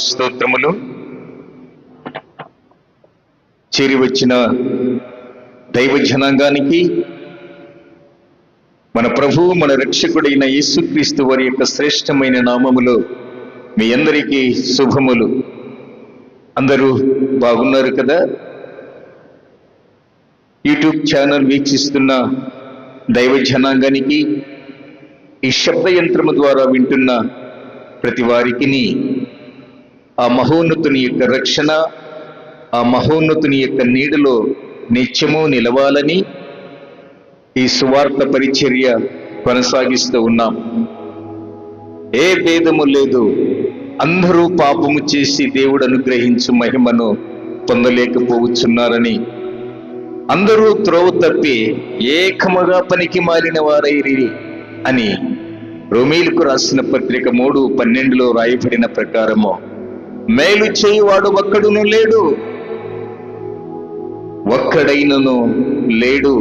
స్తోత్రములు. చేరి వచ్చిన దైవ జనాంగానికి మన ప్రభువు మన రక్షకుడైన యేసుక్రీస్తు వారి యొక్క శ్రేష్టమైన నామములో మీ అందరికీ శుభములు. అందరూ బాగున్నారు కదా? యూట్యూబ్ ఛానల్ వీక్షిస్తున్న దైవ జనాంగానికి, ఈ శబ్ద యంత్రము ద్వారా వింటున్న ప్రతి వారికి ఆ మహోన్నతుని యొక్క రక్షణ, ఆ మహోన్నతుని యొక్క నీడలో నిత్యము నిలవాలని ఈ సువార్త పరిచర్య కొనసాగిస్తూ ఉన్నాం. ఏ భేదము లేదు, అందరూ పాపము చేసి దేవుడు అనుగ్రహించు మహిమను పొందలేకపోవచ్చున్నారని, అందరూ త్రోవ తప్పి ఏకముగా పనికి మారిన వారైరి అని రోమీయులకు రాసిన పత్రిక 3:12 రాయబడిన ప్రకారము మేలు చేయువాడు ఒక్కడును లేడు, ఒక్కడైనను లేడు.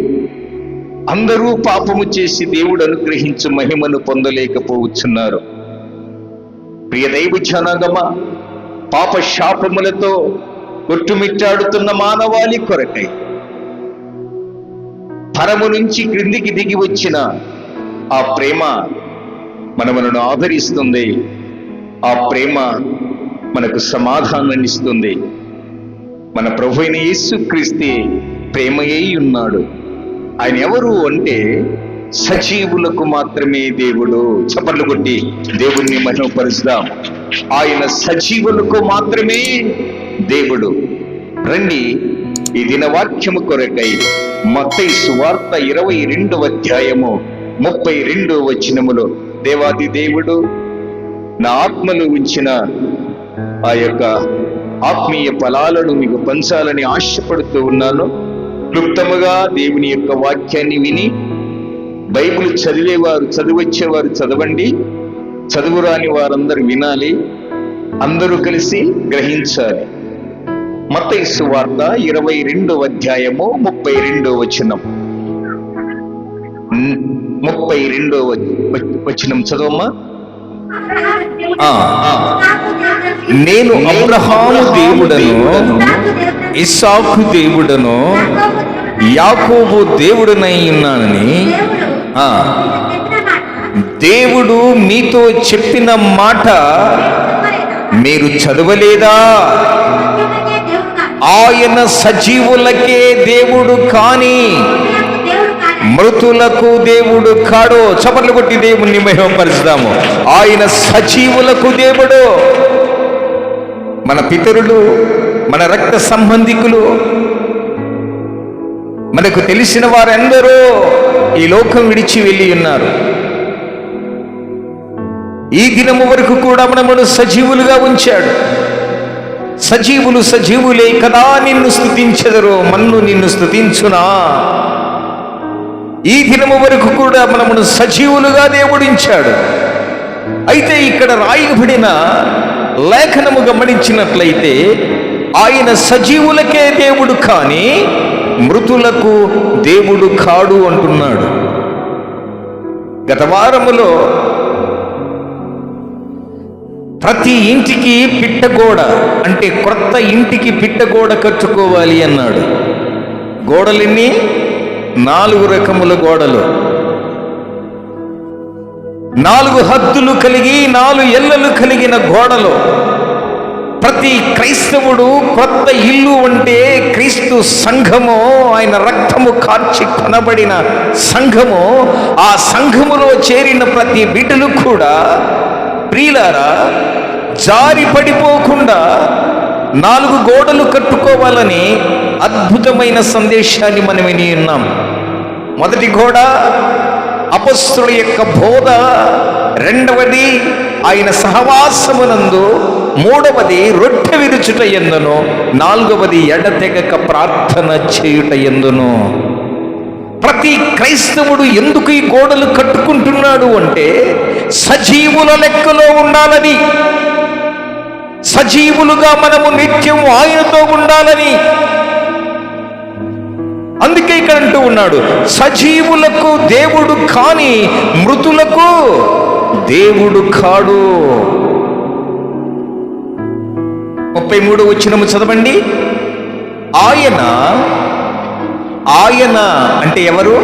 అందరూ పాపము చేసి దేవుడు అనుగ్రహించు మహిమను పొందలేకపోవచ్చున్నారు. ప్రియ దైవ జనాంగమా, పాప శాపములతో కొట్టుమిట్టాడుతున్న మానవాళి కొరకై పరము నుంచి క్రిందికి దిగి వచ్చిన ఆ ప్రేమ మనలను ఆదరిస్తుంది. ఆ ప్రేమ మనకు సమాధానాన్ని ఇస్తుంది. మన ప్రభువైన యేసుక్రీస్తే ప్రేమయై ఉన్నాడు. ఆయన ఎవరు అంటే సజీవులకు మాత్రమే దేవుడు. చప్పట్లు కొట్టి దేవుణ్ణి మహిమపరుస్తాం. ఆయన సజీవులకు మాత్రమే దేవుడు. రండి, ఈ దినవాక్యము కొరకై మత్తయి సువార్త 22వ అధ్యాయము 32వ వచనములో దేవాది దేవుడు నా ఆత్మలో ఉంచిన ఆ యొక్క ఆత్మీయ ఫలాలను మీకు పంచాలని ఆశపడుతూ ఉన్నాను. క్లుప్తముగా దేవుని యొక్క వాక్యాన్ని విని, బైబిల్ చదివేవారు చదివచ్చేవారు చదవండి, చదువురాని వారందరూ వినాలి, అందరూ కలిసి గ్రహించాలి. మత్తయి సువార్త 22వ అధ్యాయము 32వ వచనం. 32వ వచనం చదవమ్మా. నేను అబ్రహాము దేవుడను, ఇస్సాకు దేవుడను, యాకోబు దేవుడనై ఉన్నానని దేవుడు మీతో చెప్పిన మాట మీరు చదవలేదా? ఆయన సజీవులకే దేవుడు కాని మృతులకు దేవుడు కాడు. చప్పట్లు కొట్టి దేవుణ్ణి మహిమపరుస్తాము. ఆయన సజీవులకు దేవుడు. మన పితరులు, మన రక్త సంబంధికులు, మనకు తెలిసిన వారందరూ ఈ లోకం విడిచి వెళ్ళి ఉన్నారు. ఈ దినము వరకు కూడా మనమును సజీవులుగా ఉంచాడు. సజీవులు సజీవులే కదా నిన్ను స్తుతించెదరు, మన్ను నిన్ను స్తుతించునా. ఈ దినము వరకు కూడా మనమును సజీవులుగా దేవుడించాడు. అయితే ఇక్కడ రాయబడిన లేఖనము గమనించినట్లయితే ఆయన సజీవులకే దేవుడు కాని మృతులకు దేవుడు కాడు అంటున్నాడు. గత వారములో ప్రతి ఇంటికి పిట్టగోడ, అంటే క్రొత్త ఇంటికి పిట్టగోడ కట్టుకోవాలి అన్నాడు. గోడలన్నీ 4 రకముల గోడలు, 4 హద్దులు కలిగి 4 ఎల్లలు కలిగిన గోడలు. ప్రతి క్రైస్తవుడు క్రొత్త ఇల్లు అంటే క్రీస్తు సంఘము, ఆయన రక్తము కార్చి కొనబడిన సంఘము. ఆ సంఘములో చేరిన ప్రతి బిడ్డలు కూడా ప్రియులారా జారి పడిపోకుండా 4 గోడలు కట్టుకోవాలని అద్భుతమైన సందేశాన్ని మనం విని ఉన్నాం. మొదటి గోడ అపొస్తలుల యొక్క బోధ, రెండవది ఆయన సహవాసమునందు, మూడవది రొట్టె విరుచుట యందును, నాలుగవది ఎడతెగక ప్రార్థన చేయుట యందును. ప్రతి క్రైస్తవుడు ఎందుకు ఈ గోడలు కట్టుకుంటున్నాడు అంటే సజీవుల లెక్కలో ఉండాలని, సజీవులుగా మనము నిత్యం ఆయనతో ఉండాలని. అందుకే ఇక్కడ అంటూ ఉన్నాడు, సజీవులకు దేవుడు కాని మృతులకు దేవుడు కాడు. 33 చదవండి. ఆయన అంటే ఎవరు?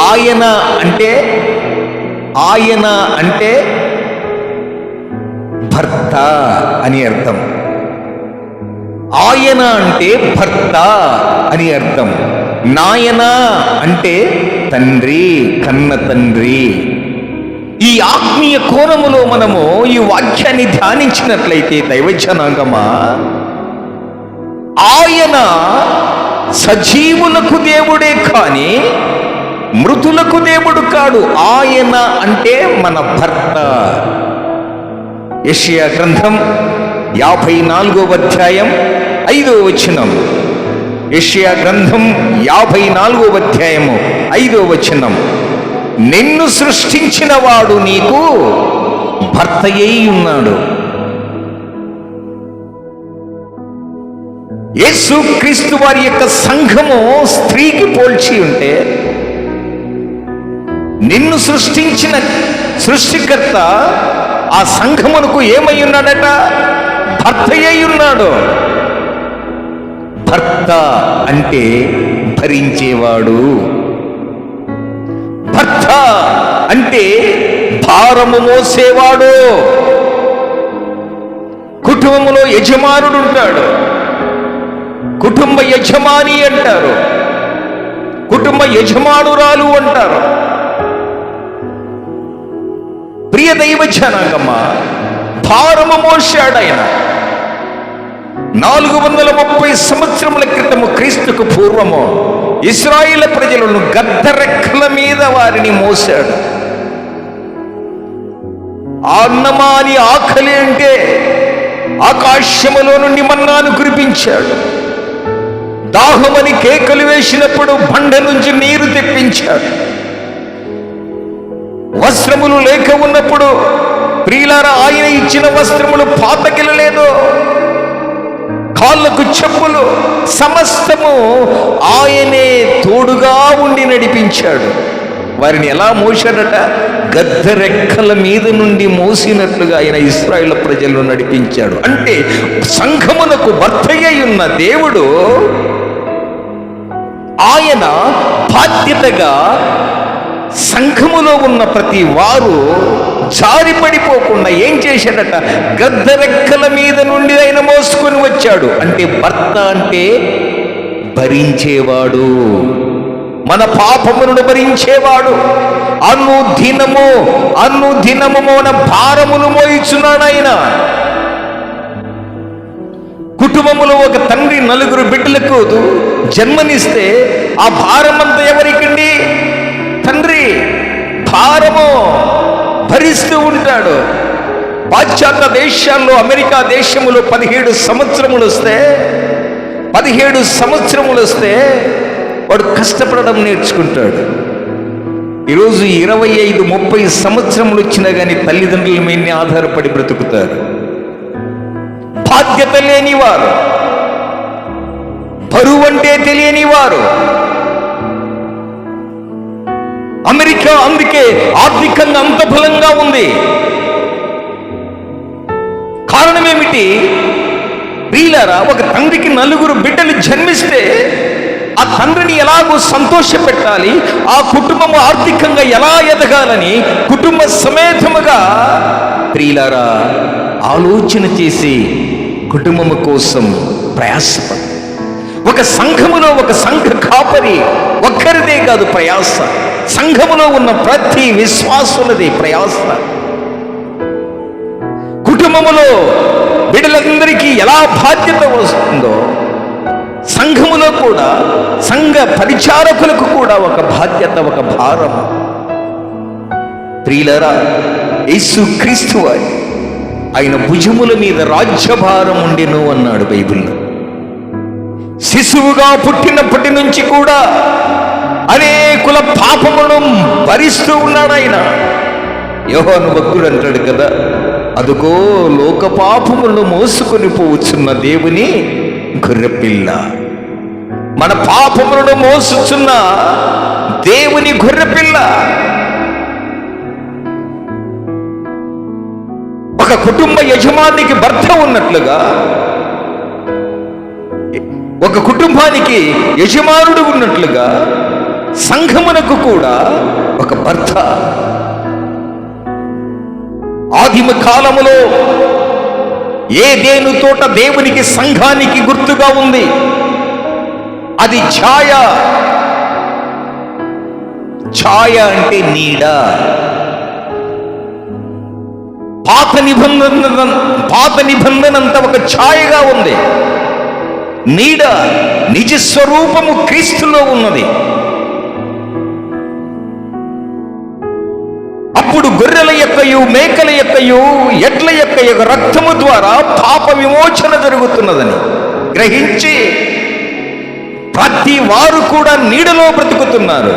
ఆయన అంటే భర్త అని అర్థం. ఆయన అంటే భర్త అని అర్థం. నాయన అంటే తండ్రి, కన్న తండ్రి. ఈ ఆత్మీయ కోణములో మనము ఈ వాక్యాన్ని ధ్యానించినట్లయితే దైవజనాంగమా, ఆయన సజీవులకు దేవుడే కానీ మృతులకు దేవుడు కాడు. ఆయన అంటే మన భర్త. యెషయా గ్రంథం 54వ అధ్యాయం 5వ వచనం. యెషయా గ్రంథం 54వ అధ్యాయము 5వ వచనం. నిన్ను సృష్టించిన వాడు నీకు భర్తయై ఉన్నాడు. యేసుక్రీస్తు వారి యొక్క సంఘము స్త్రీకి పోల్చి ఉంటే, నిన్ను సృష్టించిన సృష్టికర్త ఆ సంఘమునకు ఏమై ఉన్నాడట? భర్తయై ఉన్నాడు. భర్త అంటే భరించేవాడు. భర్త అంటే భారము మోసేవాడు. కుటుంబంలో యజమానుడు ఉంటాడు, కుటుంబ యజమాని అంటారు, కుటుంబ యజమానురాలు అంటారు. ప్రియ దైవ జనాంగమా, భారము మోసాడు ఆయన. 430 సంవత్సరముల క్రితము, క్రీస్తుకు పూర్వము, ఇశ్రాయేలు ప్రజలను గద్దరెక్కల మీద వారిని మోసాడు. అన్నమాని ఆకలి అంటే ఆకాశములో నుండి మన్నాను కురిపించాడు. దాహమని కేకలు వేసినప్పుడు బండ నుంచి నీరు తెప్పించాడు. వస్త్రములు లేక ఉన్నప్పుడు ప్రియులారా, ఆయన ఇచ్చిన వస్త్రములు పాతకిలలేదు, కాళ్ళకు చెప్పులు, సమస్తము ఆయనే తోడుగా ఉండి నడిపించాడు. వారిని ఎలా మోసాడట? గద్దరెక్కల మీద నుండి మోసినట్లుగా ఆయన ఇశ్రాయేలు ప్రజలను నడిపించాడు. అంటే సంఘమునకు భర్తయ్య ఉన్న దేవుడు, ఆయన బాధ్యతగా సంఘములో ఉన్న ప్రతి వారు జారిపడిపోకుండా ఏం చేశాడట? గద్దరెక్కల మీద నుండి ఆయన మోసుకొని వచ్చాడు. అంటే భర్త అంటే భరించేవాడు, మన పాపములను భరించేవాడు. అనుదినము మన భారమును మోయిచున్నాడు ఆయన. కుటుంబములో ఒక తండ్రి 4 బిడ్డలకు జన్మనిస్తే ఆ భారమంతా ఎవరికండి? తండ్రి భారము భరిస్తూ ఉంటాడు. పాశ్చాత్య దేశాల్లో, అమెరికా దేశములో 17 సంవత్సరములు వస్తే వాడు కష్టపడడం నేర్చుకుంటాడు. ఈరోజు 25-30 సంవత్సరములు వచ్చినా కానీ తల్లిదండ్రుల మీదనే ఆధారపడి బ్రతుకుతారు. బాధ్యత లేనివారు, బరువు అంటే తెలియని వారు. అమెరికా అందుకే ఆర్థికంగా అంత బలంగా ఉంది. కారణం ఏమిటి? ప్రియులారా, ఒక తండ్రికి 4 బిడ్డలు జన్మిస్తే ఆ తండ్రిని ఎలాగో సంతోష పెట్టాలి, ఆ కుటుంబము ఆర్థికంగా ఎలా ఎదగాలని కుటుంబ సమేతముగా ప్రియులారా ఆలోచన చేసి కుటుంబము కోసం ప్రయాసపడ. ఒక సంఘములో ఒక సంఘ కాపరి ఒక్కరిదే కాదు ప్రయాస, సంఘములో ఉన్న ప్రతి విశ్వాసులది ప్రయాస. కుటుంబములో బిడ్డలందరికీ ఎలా బాధ్యత వస్తుందో, సంఘములో కూడా సంఘ పరిచారకులకు కూడా ఒక బాధ్యత, ఒక భారం. ప్రియులారా, యేసుక్రీస్తు వారి ఆయన భుజముల మీద రాజ్యభారం ఉండెను అన్నాడు బైబిల్లో. శిశువుగా పుట్టినప్పటి నుంచి కూడా అనేకుల పాపములను భరిస్తూ ఉన్నాడు ఆయన. యోహాను భక్తుడు అంటాడు కదా, అదుగో లోక పాపములను మోసుకొని పోవచ్చున్న దేవుని గొర్రెపిల్ల. మన పాపములను మోసుచున్న దేవుని గొర్రెపిల్ల. ఒక కుటుంబ యజమానికి భర్త ఉన్నట్లుగా, ఒక కుటుంబానికి యజమానుడు ఉన్నట్లుగా సంఘమునకు కూడా ఒక భర్త. ఆదిమ కాలములో ఏదెను తోట దేవునికి సంఘానికి గుర్తుగా ఉంది. అది ఛాయ. ఛాయ అంటే నీడ. పాత నిబంధన అంతా ఒక ఛాయగా ఉంది. నీడ నిజ స్వరూపము క్రీస్తులో ఉన్నది. అప్పుడు గొర్రెల యొక్కయు మేకల యొక్కయు ఎడ్ల యొక్క రక్తము ద్వారా పాప విమోచన జరుగుతున్నదని గ్రహించి ప్రతి వారు కూడా నీడలో బ్రతుకుతున్నారు,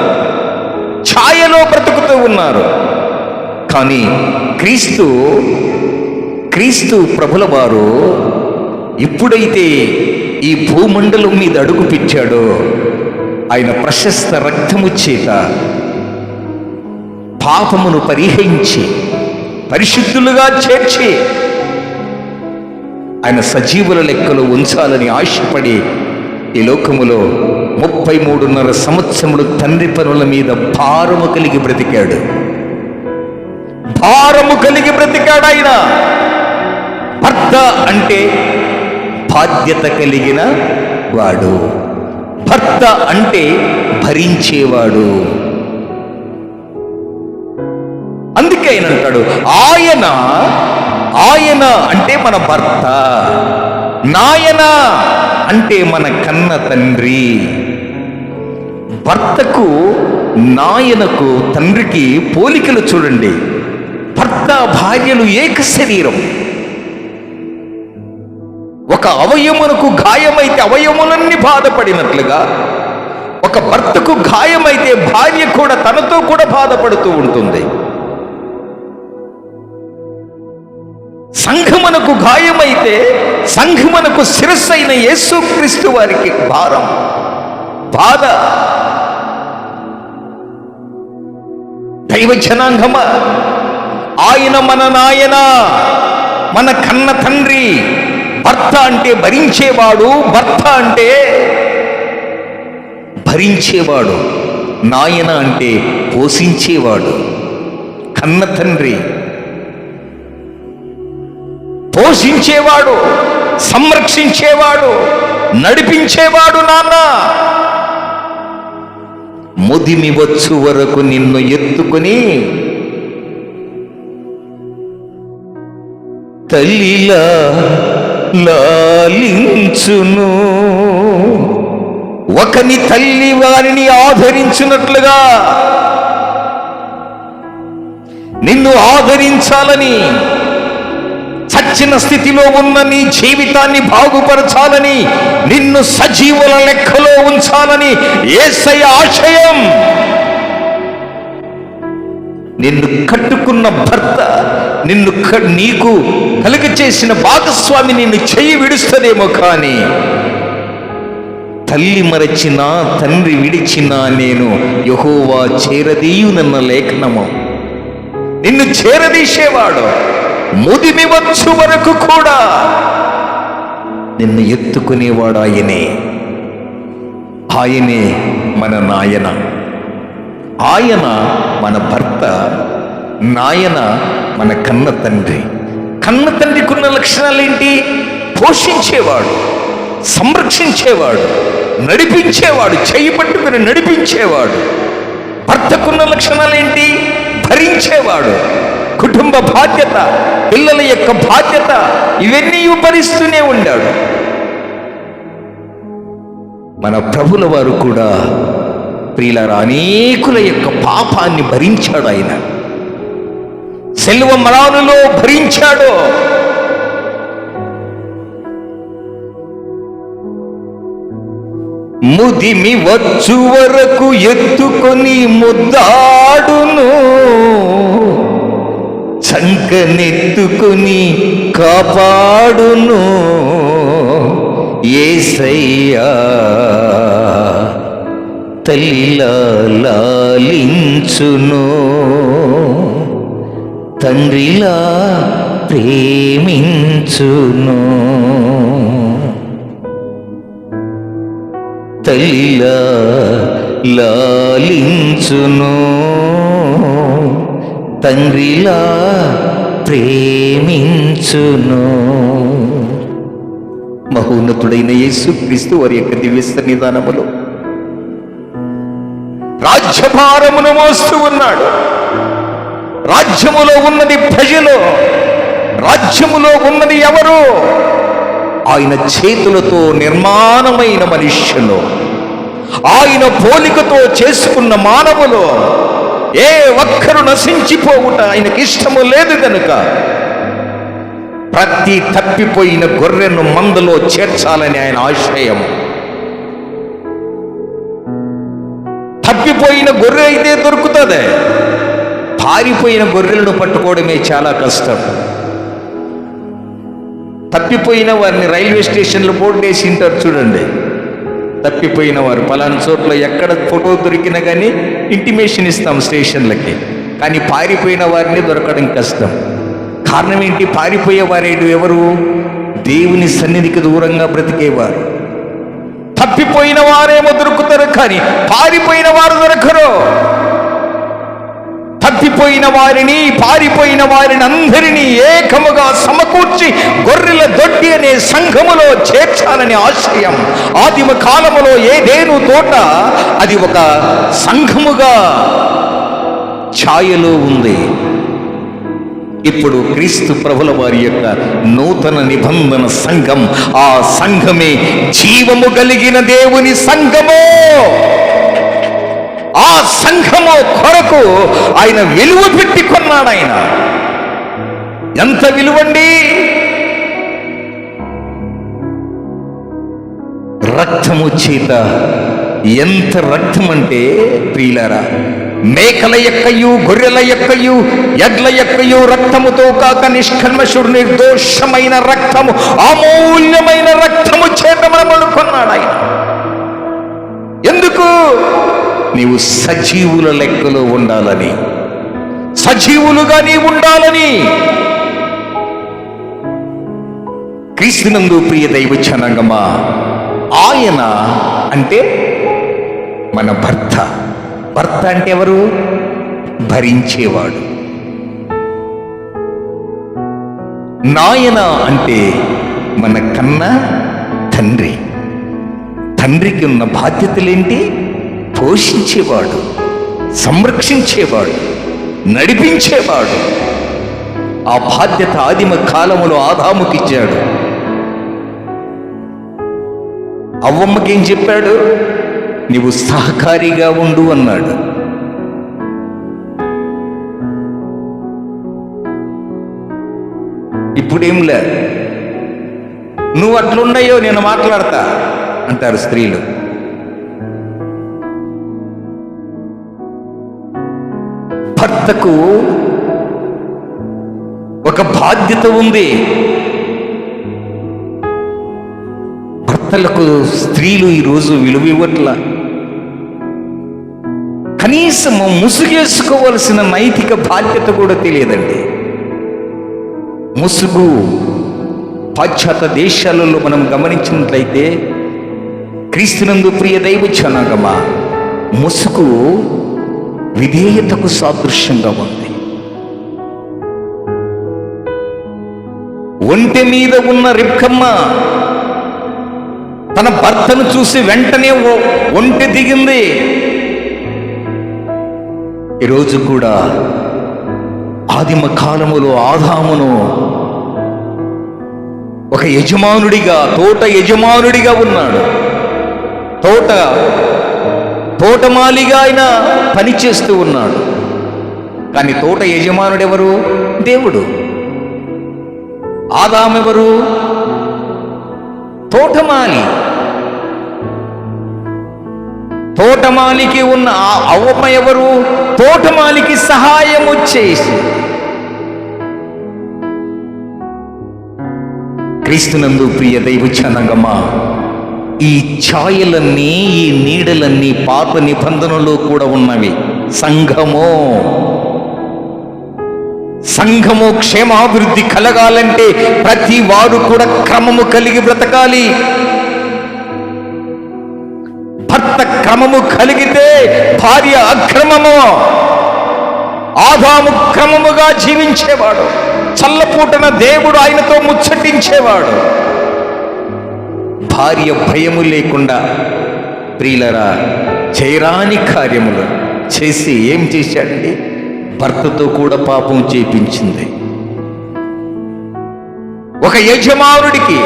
ఛాయలో బ్రతుకుతూ ఉన్నారు. కానీ క్రీస్తు ప్రభుల వారు ఎప్పుడైతే ఈ భూమండలం మీద అడుగు పెట్టాడో, ఆయన ప్రశస్త రక్తము చేత పాపమును పరిహరించి పరిశుద్ధులుగా చేర్చి ఆయన సజీవుల లెక్కలో ఉంచాలని ఆశపడి ఈ లోకములో 33.5 సంవత్సరములు తండ్రి పనుల మీద భారము కలిగి బ్రతికాడు. ఆయన భర్త అంటే బాధ్యత కలిగిన వాడు. భర్త అంటే భరించేవాడు. అందుకే ఆయన అంటాడు, ఆయన అంటే మన భర్త, నాయన అంటే మన కన్న తండ్రి. భర్తకు నాయనకు తండ్రికి పోలికలు చూడండి. భర్త భార్యలు ఏక శరీరం. ఒక అవయమునకు గాయమైతే అవయములన్నీ బాధపడినట్లుగా, ఒక భర్తకు గాయమైతే భార్య కూడా తనతో కూడా బాధపడుతూ ఉంటుంది. సంఘమునకు గాయమైతే సంఘమునకు శిరస్సైన యేసుక్రీస్తు వారికి భారం, బాధ. దైవ జనాంగమ, ఆయన మన నాయన, మన కన్న తండ్రి. భర్త అంటే భరించేవాడు, భర్త అంటే భరించేవాడు, నాయన అంటే పోషించేవాడు. కన్న తండ్రి పోషించేవాడు, సంరక్షించేవాడు, నడిపించేవాడు. నాన్న ముదిమి వచ్చు వరకు నిన్ను ఎత్తుకుని తల్లిలా లాలించును. ఒకని తల్లి వారిని ఆదరించినట్లుగా నిన్ను ఆదరించాలని, చచ్చిన స్థితిలో ఉన్న నీ జీవితాన్ని బాగుపరచాలని, నిన్ను సజీవుల లెక్కలో ఉంచాలని యేసయ్య ఆశయం. నిన్ను కట్టుకున్న భర్త, నీకు కలుగ చేసిన భాగస్వామి నిన్ను చెయ్యి విడుస్తుందేమో, కానీ తల్లి మరచినా తండ్రి విడిచినా నేను యెహోవా చేరదీయునన్న లేఖనము. నిన్ను చేరదీసేవాడు ముదిమి వచ్చు వరకు కూడా నిన్ను ఎత్తుకునేవాడు ఆయనే మన నాయన. ఆయన మన భర్త, నాయన మన కన్న తండ్రి. కన్న తండ్రికి ఉన్న లక్షణాలు ఏంటి? పోషించేవాడు, సంరక్షించేవాడు, నడిపించేవాడు, చెయ్యి పట్టుకుని నడిపించేవాడు. భర్తకున్న లక్షణాలు ఏంటి? భరించేవాడు, కుటుంబ బాధ్యత, పిల్లల యొక్క బాధ్యత, ఇవన్నీ భరిస్తూనే ఉండాడు. మన ప్రభుల వారు కూడా ప్రియులారా అనేకుల యొక్క పాపాన్ని భరించాడు. ఆయన శిలువ మరణంలో భరించాడు. ముదిమి వచ్చు వరకు ఎత్తుకొని ముద్దాడును, చంకనెత్తుకొని కాపాడును యేసయ్యా. తల్లిలా లాలించును, తండ్రిలా ప్రేమించును, తల్లిలా లాలించును, తండ్రిలా ప్రేమించును. మహోన్నతుడైన యేసుక్రీస్తు వారి యొక్క దివ్య సన్నిధానములో రాజ్యభారమును మోస్తూ ఉన్నాడు. రాజ్యములో ఉన్నది ప్రజలు, రాజ్యములో ఉన్నది ఎవరు? ఆయన చేతులతో నిర్మాణమైన మనుష్యులు, ఆయన పోలికతో చేసుకున్న మానవులు. ఏ ఒక్కరు నశించిపోవుట ఆయనకి ఇష్టము లేదు కనుక ప్రతి తప్పిపోయిన గొర్రెను మందలో చేర్చాలని ఆయన ఆశయం. తప్పిపోయిన గొర్రె అయితే దొరుకుతుంది, పారిపోయిన గొర్రెలను పట్టుకోవడమే చాలా కష్టం. తప్పిపోయిన వారిని రైల్వే స్టేషన్లో బోర్డు వేసి ఉంటారు చూడండి. తప్పిపోయిన వారు పలానా చోట్ల ఎక్కడ ఫోటో దొరికినా కానీ ఇంటిమేషన్ ఇస్తాం స్టేషన్లకి. కానీ పారిపోయిన వారిని దొరకడం కష్టం. కారణం ఏంటి? పారిపోయే వారేడు ఎవరు? దేవుని సన్నిధికి దూరంగా బ్రతికేవారు. తప్పిపోయిన వారేమో దొరుకుతారు, కానీ పారిపోయిన వారు దొరకరు. తప్పిపోయిన వారిని, పారిపోయిన వారిని అందరినీ ఏకముగా సమకూర్చి గొర్రెల దొడ్డి అనే సంఘములో చేర్చాలని ఆశయం. ఆదిమ కాలములో ఏదేను తోట అది ఒక సంఘముగా ఛాయలో ఉంది. ఇప్పుడు క్రీస్తు ప్రభుల వారి యొక్క నూతన నిబంధన సంఘం, ఆ సంఘమే జీవము కలిగిన దేవుని సంఘము. ఆ సంఘము కొరకు ఆయన విలువ పెట్టి కొన్నాడు. ఆయన ఎంత విలువండి! రక్తము చేత. ఎంత రక్తం అంటే ప్రియులారా, మేకల యొక్కయు గొర్రెల యొక్కయు ఎడ్ల యొక్కయు రక్తముతో కాక నిష్కల్మషుడు నిర్దోషమైన రక్తము, అమూల్యమైన రక్తము చేత మనము కొన్నాడు ఆయన. ఎందుకు? నీవు సజీవుల లెక్కలో ఉండాలని, సజీవులుగా నీవు ఉండాలని. క్రీస్తునందు ప్రియ దైవ జనాంగమా, ఆయన అంటే మన భర్త. భర్త అంటే ఎవరు? భరించేవాడు. నాయన అంటే మన కన్న తండ్రి. తండ్రికి ఉన్న బాధ్యతలేంటి? పోషించేవాడు, సంరక్షించేవాడు, నడిపించేవాడు. ఆ బాధ్యత ఆదిమ కాలములో ఆదాముకిచ్చాడు. అవ్వమ్మకేం చెప్పాడు? నీవు సహకారిగా ఉండు అన్నాడు. ఇప్పుడేంలే, నువ్వు అట్లున్నాయో నేను మాట్లాడతా అంటారు స్త్రీలు. భర్తకు ఒక బాధ్యత ఉంది. భర్తలకు స్త్రీలు ఈరోజు విలువ ఇవ్వట్లా. కనీసం ముసుగేసుకోవలసిన నైతిక బాధ్యత కూడా తెలియదండి. ముసుగు పాశ్చాత్య దేశాలలో మనం గమనించినట్లయితే, క్రీస్తునందు ప్రియ దైవ జనాంగమా, ముసుగు విధేయతకు సాదృశ్యంగా ఉంది. ఒంటె మీద ఉన్న రిబ్కమ్మ తన భర్తను చూసి వెంటనే ఒంటె దిగింది. ఈరోజు కూడా ఆదిమ కాలములో ఆదామును ఒక యజమానుడిగా, తోట యజమానుడిగా ఉన్నాడు. తోటమాలిగా ఆయన పనిచేస్తూ ఉన్నాడు. కానీ తోట యజమానుడు ఎవరు? దేవుడు. ఆదామెవరు? తోటమాలి. తోటమాలికి ఉన్న అవ్వ ఎవరు? తోటమాలికి సహాయం వచ్చేసి. క్రీస్తునందు ప్రియ దైవ జనాంగమా, ఈ ఛాయలన్నీ, ఈ నీడలన్నీ పాత నిబంధనలో కూడా ఉన్నవి. సంఘము సంఘము క్షేమాభివృద్ధి కలగాలంటే ప్రతి వారు కూడా క్రమము కలిగి బ్రతకాలి. భర్త క్రమము కలిగితే భార్య అక్రమము. ఆదాము క్రమముగా జీవించేవాడు. చల్లపూటన దేవుడు ఆయనతో ముచ్చటించేవాడు. భార్య భయము లేకుండా ప్రియులరా చేయరాని కార్యములు చేసి ఏం చేశాడండి? భర్తతో కూడా పాపం చేపించింది. ఒక యజమానుడికి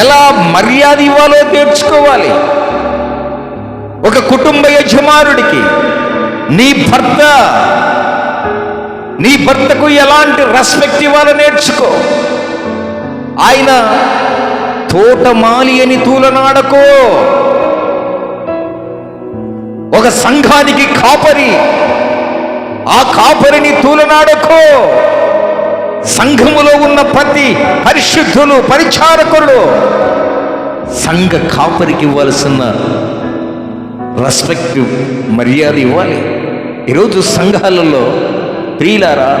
ఎలా మర్యాద ఇవ్వాలో నేర్చుకోవాలి. ఒక కుటుంబ యజమానుడికి నీ భర్తకు ఎలాంటి రెస్పెక్ట్ ఇవ్వాలో నేర్చుకో. ఆయన తోటమాలి అని తూలనాడకో. ఒక సంఘానికి కాపరి, ఆ కాపరిని తూలనాడకో. సంఘములో ఉన్న ప్రతి పరిశుద్ధులు, పరిచారకులు సంఘ కాపరికి ఇవ్వాల్సిన రెస్పెక్ట్, మర్యాద ఇవ్వాలి. ఈరోజు సంఘాలలో ప్రియులారా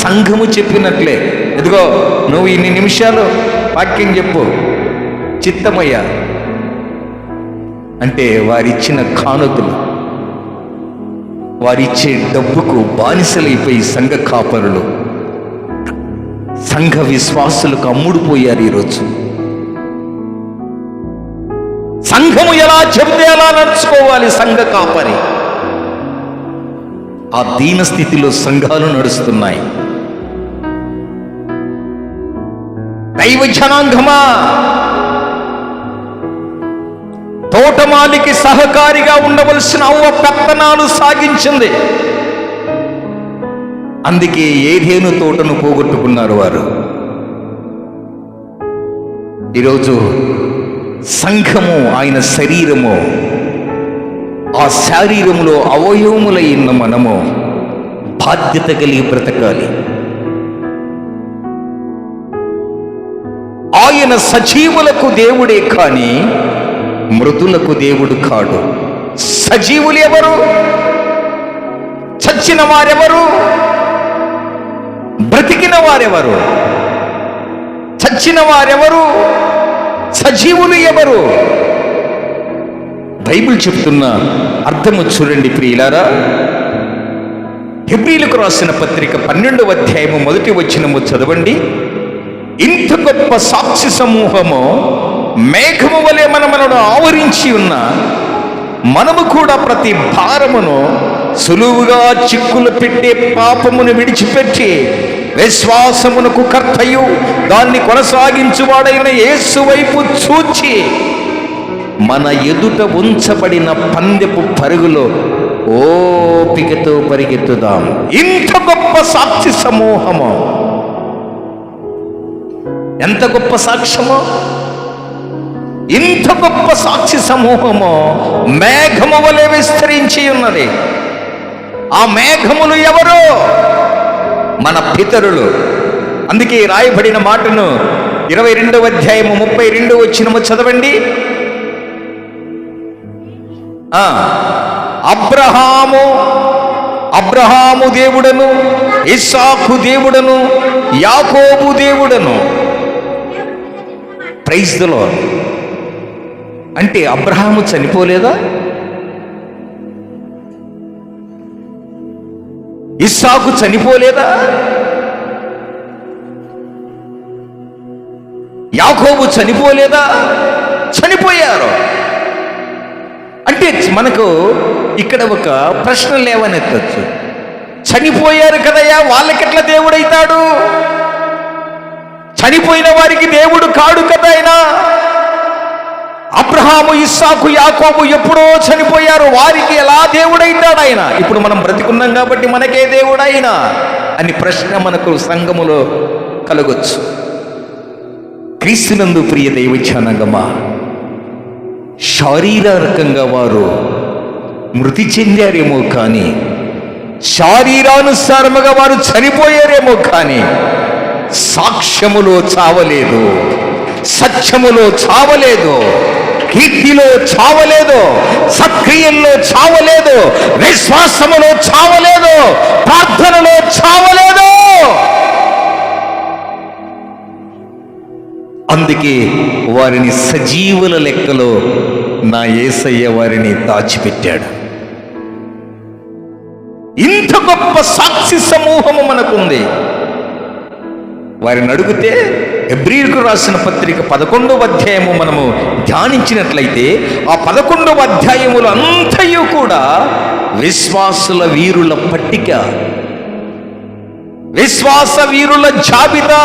సంఘము చెప్పినట్లే, ఎదుగో నువ్వు ఇన్ని నిమిషాలు వాక్యం చెప్పు, చిత్తమయ్యా అంటే వారిచ్చిన కానుకలు, వారిచ్చే డబ్బుకు బానిసలైపోయి సంఘ కాపరులు, సంఘ విశ్వాసులకు అమ్ముడుపోయారు. ఈరోజు సంఘము ఎలా చెబితే అలా నడుచుకోవాలి సంఘ కాపరి. ఆ దీన స్థితిలో సంఘాలు నడుస్తున్నాయి. దైవ జనాంగమా, తోటమాలికి సహకారిగా ఉండవలసిన అవ్వ పెత్తనాలు సాగించింది. అందుకే ఏదేను తోటను పోగొట్టుకున్నారు వారు. ఈరోజు సంఘము ఆయన శరీరము, ఆ శరీరములో అవయవములైన మనము బాధ్యత కలిగి బ్రతకాలి. ఆయన సజీవులకు దేవుడే కానీ మృతులకు దేవుడు కాడు. సజీవులు ఎవరు? చచ్చిన వారెవరు? బ్రతికిన వారెవరు? చచ్చిన వారెవరు? సజీవులు ఎవరు? బైబిల్ చెప్తున్న అర్థము చూడండి ప్రియులారా. హెబ్రీలకు రాసిన పత్రిక 12వ అధ్యాయము 1వ వచనము చదవండి. ఇంత గొప్ప సాక్షి సమూహము మేఘము వలె మనలను ఆవరించి ఉన్న మనము కూడా ప్రతి భారమును సులువుగా చిక్కులు పెట్టే పాపమును విడిచిపెట్టి విశ్వాసమునకు కర్తయు దాన్ని కొనసాగించువాడైన యేసు వైపు చూచి మన ఎదుట ఉంచబడిన పందెపు పరుగులో ఓపికతో పరిగెత్తుదాం. ఇంత గొప్ప సాక్షి సమూహము, ఎంత గొప్ప సాక్ష్యమో! ఇంత గొప్ప సాక్షి సమూహము మేఘము వలె విస్తరించి ఉన్నది. ఆ మేఘములు ఎవరు? మన పితరులు. అందుకే రాయబడిన మాటను 22వ అధ్యాయము 32వ వచనము చదవండి. అబ్రహాము దేవుడను, ఇస్సాకు దేవుడను, యాకోబు దేవుడను. Praise the Lord. అంటే అబ్రహాము చనిపోలేదా? ఇస్సాకు చనిపోలేదా? యాకోబు చనిపోలేదా? చనిపోయారు. అంటే మనకు ఇక్కడ ఒక ప్రశ్న లేవనెత్తచ్చు. చనిపోయారు కదయ్యా, వాళ్ళకెట్లా దేవుడైతాడు? చనిపోయిన వారికి దేవుడు కాడు కదా ఆయన. అబ్రహాము, ఇస్సాకు, యాకోబు ఎప్పుడో చనిపోయారు, వారికి ఎలా దేవుడైతాడు ఆయన? ఇప్పుడు మనం బ్రతికున్నాం కాబట్టి మనకే దేవుడైనా అని ప్రశ్న మనకు సంఘములో కలగొచ్చు. క్రీస్తునందు ప్రియ దైవ జనాంగమా, శారీరకంగా వారు మృతి చెందారేమో కానీ, శారీరానుసారముగా వారు చనిపోయారేమో కానీ సాక్ష్యములో చావలేదు, సత్యములో చావలేదు. కీర్తిలో చావలేదు, సత్క్రియల్లో చావలేదు, విశ్వాసములో చావలేదు, ప్రార్థనలో చావలేదు. అందుకే వారిని సజీవుల లెక్కలో నా యేసయ్య వారిని దాచిపెట్టాడు. ఇంత గొప్ప సాక్షి సమూహము మనకుంది. వారిని అడిగితే హెబ్రీయులకు రాసిన పత్రిక 11వ అధ్యాయము మనము ధ్యానించినట్లయితే ఆ 11వ అధ్యాయములు అంతయు కూడా విశ్వాసుల వీరుల పట్టిక, విశ్వాస వీరుల జాబితా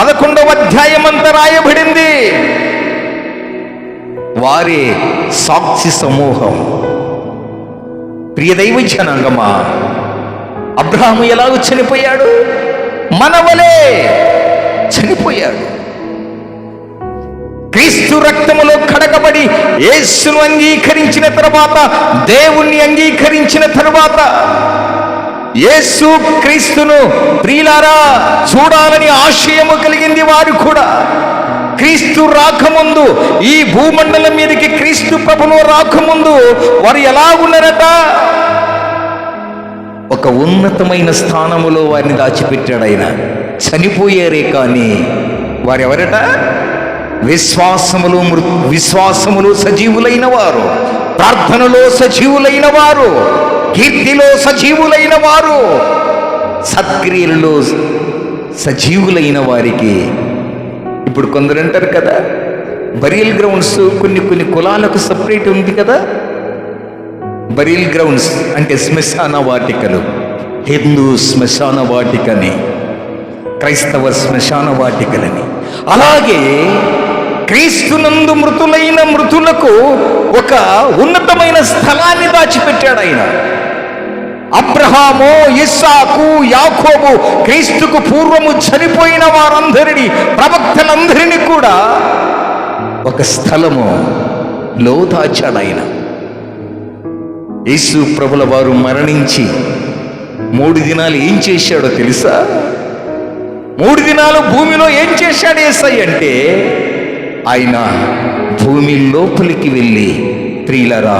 11వ అధ్యాయం అంతా రాయబడింది. వారే సాక్షి సమూహం. ప్రియ దైవ జనాంగమా, అబ్రహాము ఎలాగో చనిపోయాడు? మనవలే చనిపోయాడు. క్రీస్తు రక్తములో కడగబడి యేసును అంగీకరించిన తరువాత, దేవుణ్ణి అంగీకరించిన తరువాత, యేసు క్రీస్తును ప్రియులారా చూడాలని ఆశయము కలిగింది వారు కూడా. క్రీస్తు రాకముందు, ఈ భూమండలం మీదకి క్రీస్తు ప్రభువు రాకముందు వారు ఎలా ఉన్నారట? ఒక ఉన్నతమైన స్థానములో వారిని దాచిపెట్టాడు ఆయన. చనిపోయారే కానీ వారెవరట? విశ్వాసములో సజీవులైన వారు, ప్రార్థనలో సజీవులైన వారు, కీర్తిలో సజీవులైన వారు, సత్క్రియలలో సజీవులైన వారికి. ఇప్పుడు కొందరు అంటారు కదా, బరియల్ గ్రౌండ్స్ కొన్ని కులాలకు సపరేట్ ఉంది కదా. బరియల్ గ్రౌండ్స్ అంటే శ్మశాన వాటికలు. హిందూ శ్మశాన వాటికని, క్రైస్తవ శ్మశాన వాటికలని. అలాగే క్రీస్తునందు మృతులైన మృతులకు ఒక ఉన్నతమైన స్థలాన్ని దాచిపెట్టాడు ఆయన. అబ్రహాము, ఇస్సాకు, యాకోబు, క్రీస్తుకు పూర్వము చనిపోయిన వారందరినీ, ప్రవక్తలందరినీ కూడా ఒక స్థలము లో దాచాడు ఆయన. యేసు ప్రభుల వారు మరణించి 3 దినాలు ఏం చేశాడో తెలుసా? 3 దినాలు భూమిలో ఏం చేశాడు యేసయ్య అంటే, ఆయన భూమి లోపలికి వెళ్ళి ప్రియులరా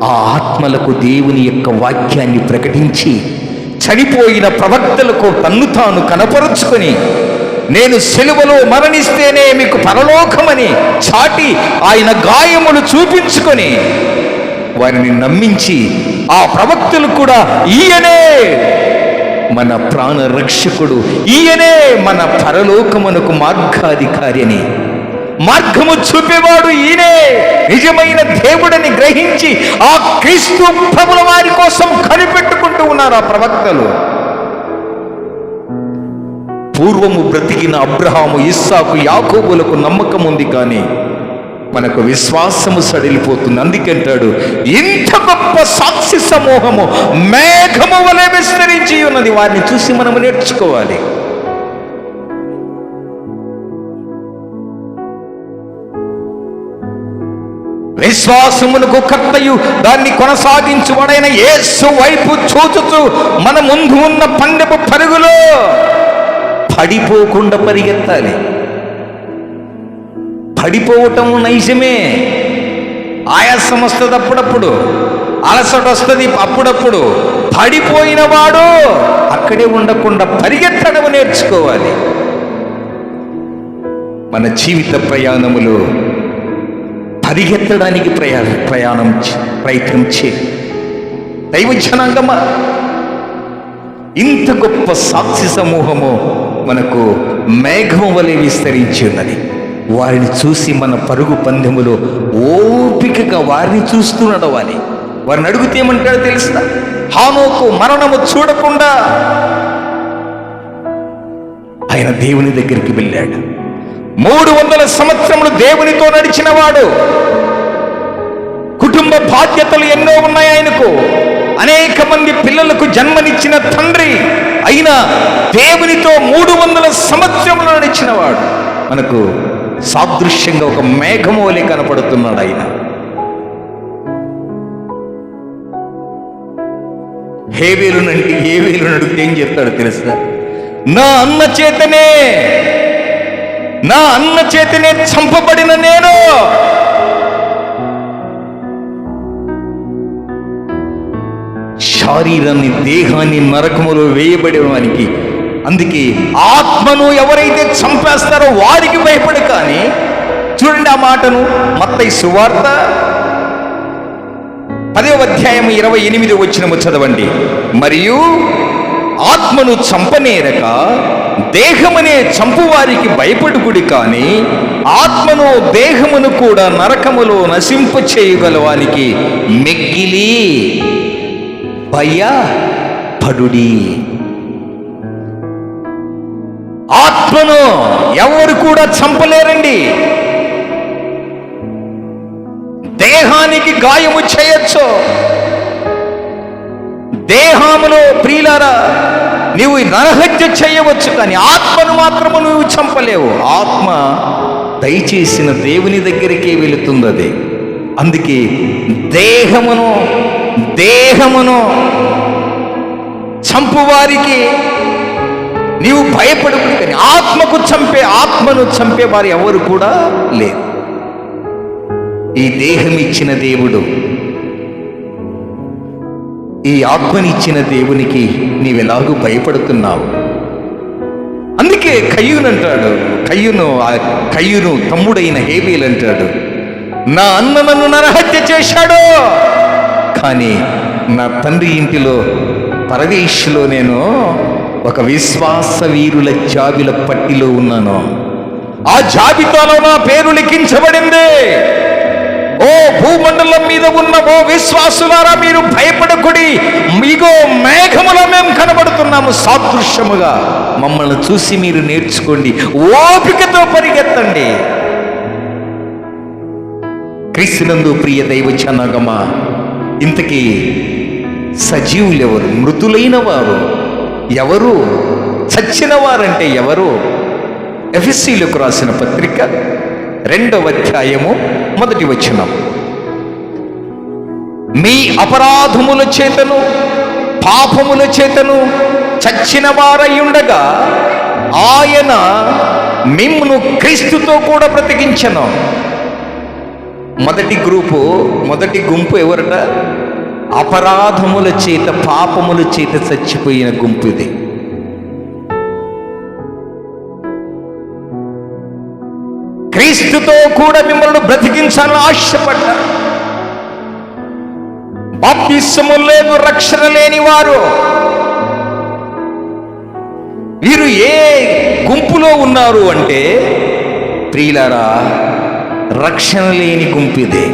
ఆ ఆత్మలకు దేవుని యొక్క వాక్యాన్ని ప్రకటించి, చనిపోయిన ప్రవక్తలకు తన్ను తాను కనపరుచుకొని, నేను సిలువలో మరణిస్తేనే మీకు పరలోకమని చాటి ఆయన గాయములు చూపించుకొని వారిని నమ్మించి, ఆ ప్రవక్తలు కూడా ఈయనే మన ప్రాణ రక్షకుడు, ఈయనే మన పరలోకమునకు మార్గాధికారి అని, మార్గము చూపేవాడు ఈయనే, నిజమైన దేవుడని గ్రహించి ఆ క్రీస్తు ప్రభుల వారి కోసం కనిపెట్టుకుంటూ ఉన్నారు ఆ ప్రవక్తలు. పూర్వము బ్రతికిన అబ్రహాము, ఇస్సాకు, యాకోబులకు నమ్మకం ఉంది, కానీ మనకు విశ్వాసము సడిలిపోతుంది. అందుకంటాడు, ఇంత గొప్ప సాక్షి సమూహము మేఘము వలె విస్తరించి ఉన్నది. వారిని చూసి మనము నేర్చుకోవాలి. విశ్వాసమునకు కర్తయు దాన్ని కొనసాగించువాడైన యేసు వైపు చూచుచు మన ముందు ఉన్న పందెపు పరుగులో పడిపోకుండా పరిగెత్తాలి. పడిపోవటం నైజమే, ఆయాసం వస్తుంది అప్పుడప్పుడు, అలసట వస్తుంది అప్పుడప్పుడు. పడిపోయిన వాడు అక్కడే ఉండకుండా పరిగెత్తడం నేర్చుకోవాలి. మన జీవిత ప్రయాణములో పరిగెత్తడానికి ప్రయత్నం చే దైవ జనాంగమా. ఇంత గొప్ప సాక్షి సమూహము మనకు మేఘము వలె విస్తరించి ఉన్నది. వారిని చూసి మన పరుగు పందెములో ఓపికగా వారిని చూస్తూ నడవాలి. వారిని అడిగితే ఏమంటాడో తెలుసా? హానోకు మరణము చూడకుండా ఆయన దేవుని దగ్గరికి వెళ్ళాడు. 300 సంవత్సరములు దేవునితో నడిచిన వాడు. కుటుంబ బాధ్యతలు ఎన్నో ఉన్నాయి ఆయనకు. అనేక మంది పిల్లలకు జన్మనిచ్చిన తండ్రి అయినా దేవునితో 300 సంవత్సరములు నడిచిన వాడు. మనకు సాదృశ్యంగా ఒక మేఘము వలె కనపడుతున్నాడు ఆయన. హేబేలు అడిగితే ఏం చెప్తాడు తెలుసా? నా అన్న చేతనే చంపబడిన నేను శారీరాన్ని, దేహాన్ని నరకములో వేయబడేవానికి. అందుకే ఆత్మను ఎవరైతే చంపేస్తారో వారికి భయపడు. కానీ చూడండి ఆ మాటను, మత్తయి సువార్త 10వ అధ్యాయం 28వ వచనము చదవండి. మరియు ఆత్మను చంపనేరక దేహమనే చంపువారికి భయపడుకుడి, కానీ ఆత్మను దేహమును కూడా నరకములో నశింప చేయగలవానికి మెక్కిలి భయపడుడి. ఆత్మను ఎవరు కూడా చంపలేరండి. దేహానికి గాయము చేయొచ్చు, దేహములో ప్రియులారా నీవు నరహత్య చేయవచ్చు, కానీ ఆత్మను మాత్రము నువ్వు చంపలేవు. ఆత్మ దయచేసిన దేవుని దగ్గరికే వెళుతుంది అది. అందుకే దేహమును చంపువారికి నీవు భయపడు, కానీ ఆత్మను చంపే వారు ఎవరు కూడా లేరు. ఈ దేహం ఇచ్చిన దేవుడు, ఈ ఆత్మనిచ్చిన దేవునికి నీవెలాగూ భయపడుతున్నావు? అందుకే కయ్యూను తమ్ముడైన హేబేలు అంటాడు, నా అన్న నన్ను నరహత్య చేశాడు, కానీ నా తండ్రి ఇంటిలో పరదేశంలో నేను ఒక విశ్వాస వీరుల జాబిల పట్టిలో ఉన్నాను. ఆ జాబితాలో నా పేరు లిఖించబడింది. ఓ భూమండలం మీద ఉన్న ఓ విశ్వాసులారా, మీరు భయపడకుడి, మీగో మేఘములో మేము కనబడుతున్నాము సాదృశ్యముగా. మమ్మల్ని చూసి మీరు నేర్చుకోండి, ఓపికతో పరిగెత్తండి. క్రీస్తునందు ప్రియ దైవ జనాంగమా, ఇంతకీ సజీవులు ఎవరు? మృతులైన వారు ఎవరు? చచ్చిన వారంటే ఎవరు? ఎఫెసీయులకు రాసిన పత్రిక 2వ అధ్యాయము 1వ వచనం. మీ అపరాధముల చేతను పాపముల చేతను చచ్చిన వారై ఉండగా ఆయన మిమ్మును క్రీస్తుతో కూడా బ్రతికించెను. మొదటి గుంపు ఎవరట? అపరాధముల చేత పాపముల చేత చచ్చిపోయిన గుంపు ఇది. క్రీస్తుతో కూడా మిమ్మల్ని బ్రతికించాలని ఆశపడ్డారు. బాప్తిస్మము లేదు, రక్షణ లేని వారు వీరు ఏ గుంపులో ఉన్నారు అంటే, ప్రియులారా, రక్షణ లేని గుంపు ఇదే.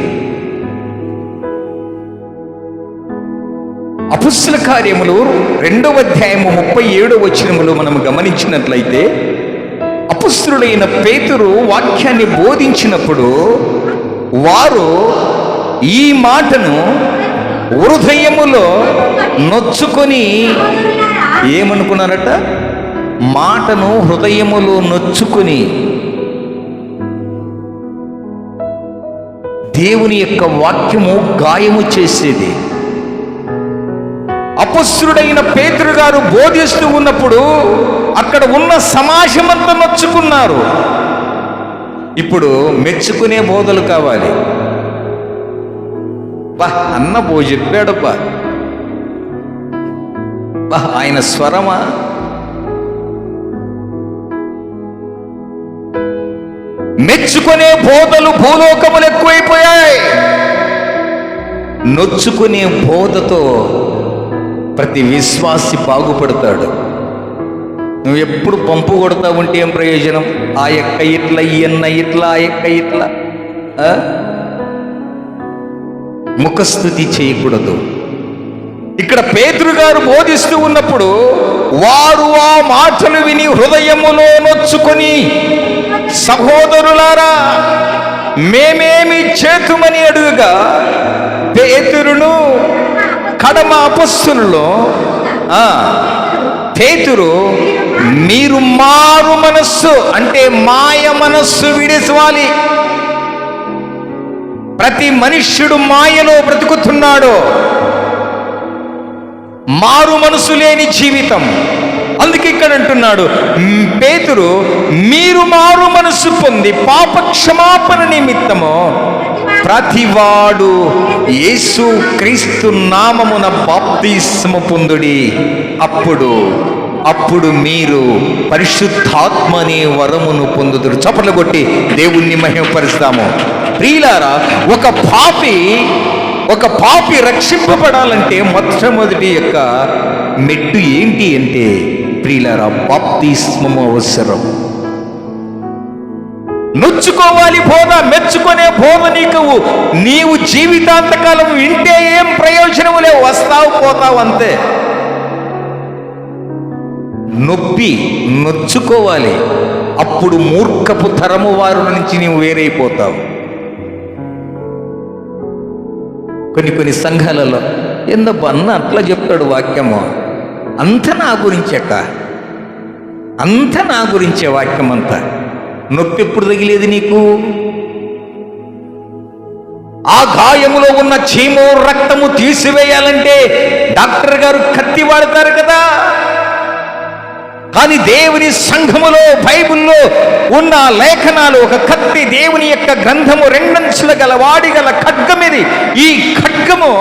అపొస్తలుల కార్యములు 2వ అధ్యాయము 37వ వచనములో మనం గమనించినట్లయితే, అపొస్తలుడైన పేతురు వాక్యాన్ని బోధించినప్పుడు వారు ఈ మాటను హృదయములో నొచ్చుకొని ఏమనుకున్నారట? మాటను హృదయములో నొచ్చుకొని దేవుని యొక్క వాక్యము గాయము చేసేది. అపొస్తలుడైన పేతురు గారు బోధిస్తూ ఉన్నప్పుడు అక్కడ ఉన్న సమాజమంతా నొచ్చుకున్నారు. ఇప్పుడు మెచ్చుకునే బోధలు కావాలి. అన్న చెప్పాడు, ఆయన స్వరమా? మెచ్చుకునే బోధలు భూలోకములు ఎక్కువైపోయాయి. నొచ్చుకునే బోధతో ప్రతి విశ్వాసి బాగుపడతాడు. నువ్వు ఎప్పుడు పంపు కొడతా ఉంటే ఏం ప్రయోజనం? ఆ యొక్క ఇట్లా, ఈయన్న ఇట్లా, ఆ యొక్క ఇట్లా. ముఖస్థుతి చేయకూడదు. ఇక్కడ పేతురు గారు బోధిస్తూ ఉన్నప్పుడు వారు ఆ మాటలు విని హృదయములో నొచ్చుకొని, సహోదరులారా మేమేమి చేతుమని అడుగుగా, పేతురును కడమ అపొస్తలుల్లో పేతురు, మీరు మారు మనస్సు అంటే మాయ మనస్సు విడిచాలి. ప్రతి మనుష్యుడు మాయలో బ్రతుకుతున్నాడు. మారు మనసు లేని జీవితం. అందుకే ఇక్కడ అంటున్నాడు పేతురు, మీరు మారు మనసు పొంది పాప క్షమాపణ నిమిత్తము ప్రతివాడు యేసు క్రీస్తు నామమున బాప్తిస్మము పొందుడి, అప్పుడు మీరు పరిశుద్ధాత్మనే వరమును పొందుదురు. చప్పట్లు కొట్టి దేవుణ్ణి మహిమపరుస్తాము. ప్రియులారా, ఒక పాపి రక్షింపబడాలంటే మొట్టమొదటి యొక్క మెట్టు ఏంటి అంటే ప్రియులారా, బాప్తిస్మము అవసరం. నొచ్చుకోవాలి బోధ, మెచ్చుకునే బోధ నీవు జీవితాంతకాలం వింటే ఏం ప్రయోజనం లేవు, వస్తావు పోతావు అంతే. నొచ్చుకోవాలి, అప్పుడు మూర్ఖపు తరము వారి నుంచి నీవు వేరైపోతావు. కొన్ని సంఘాలలో ఎందుకు అన్న అట్లా చెప్తాడు వాక్యము, అంత నా గురించే వాక్యం అంతా. నొప్పి ఎప్పుడు తగిలేదు నీకు? ఆ గాయములో ఉన్న చీము రక్తము తీసివేయాలంటే డాక్టర్ గారు కత్తి వాడతారు కదా. కానీ దేవుని సంఘములో బైబిల్లో ఉన్న లేఖనాలు ఒక కత్తి, దేవుని యొక్క గ్రంథము, రెండంచుల గల వాడి గల ఖడ్గమిది. ఈ ఖడ్గము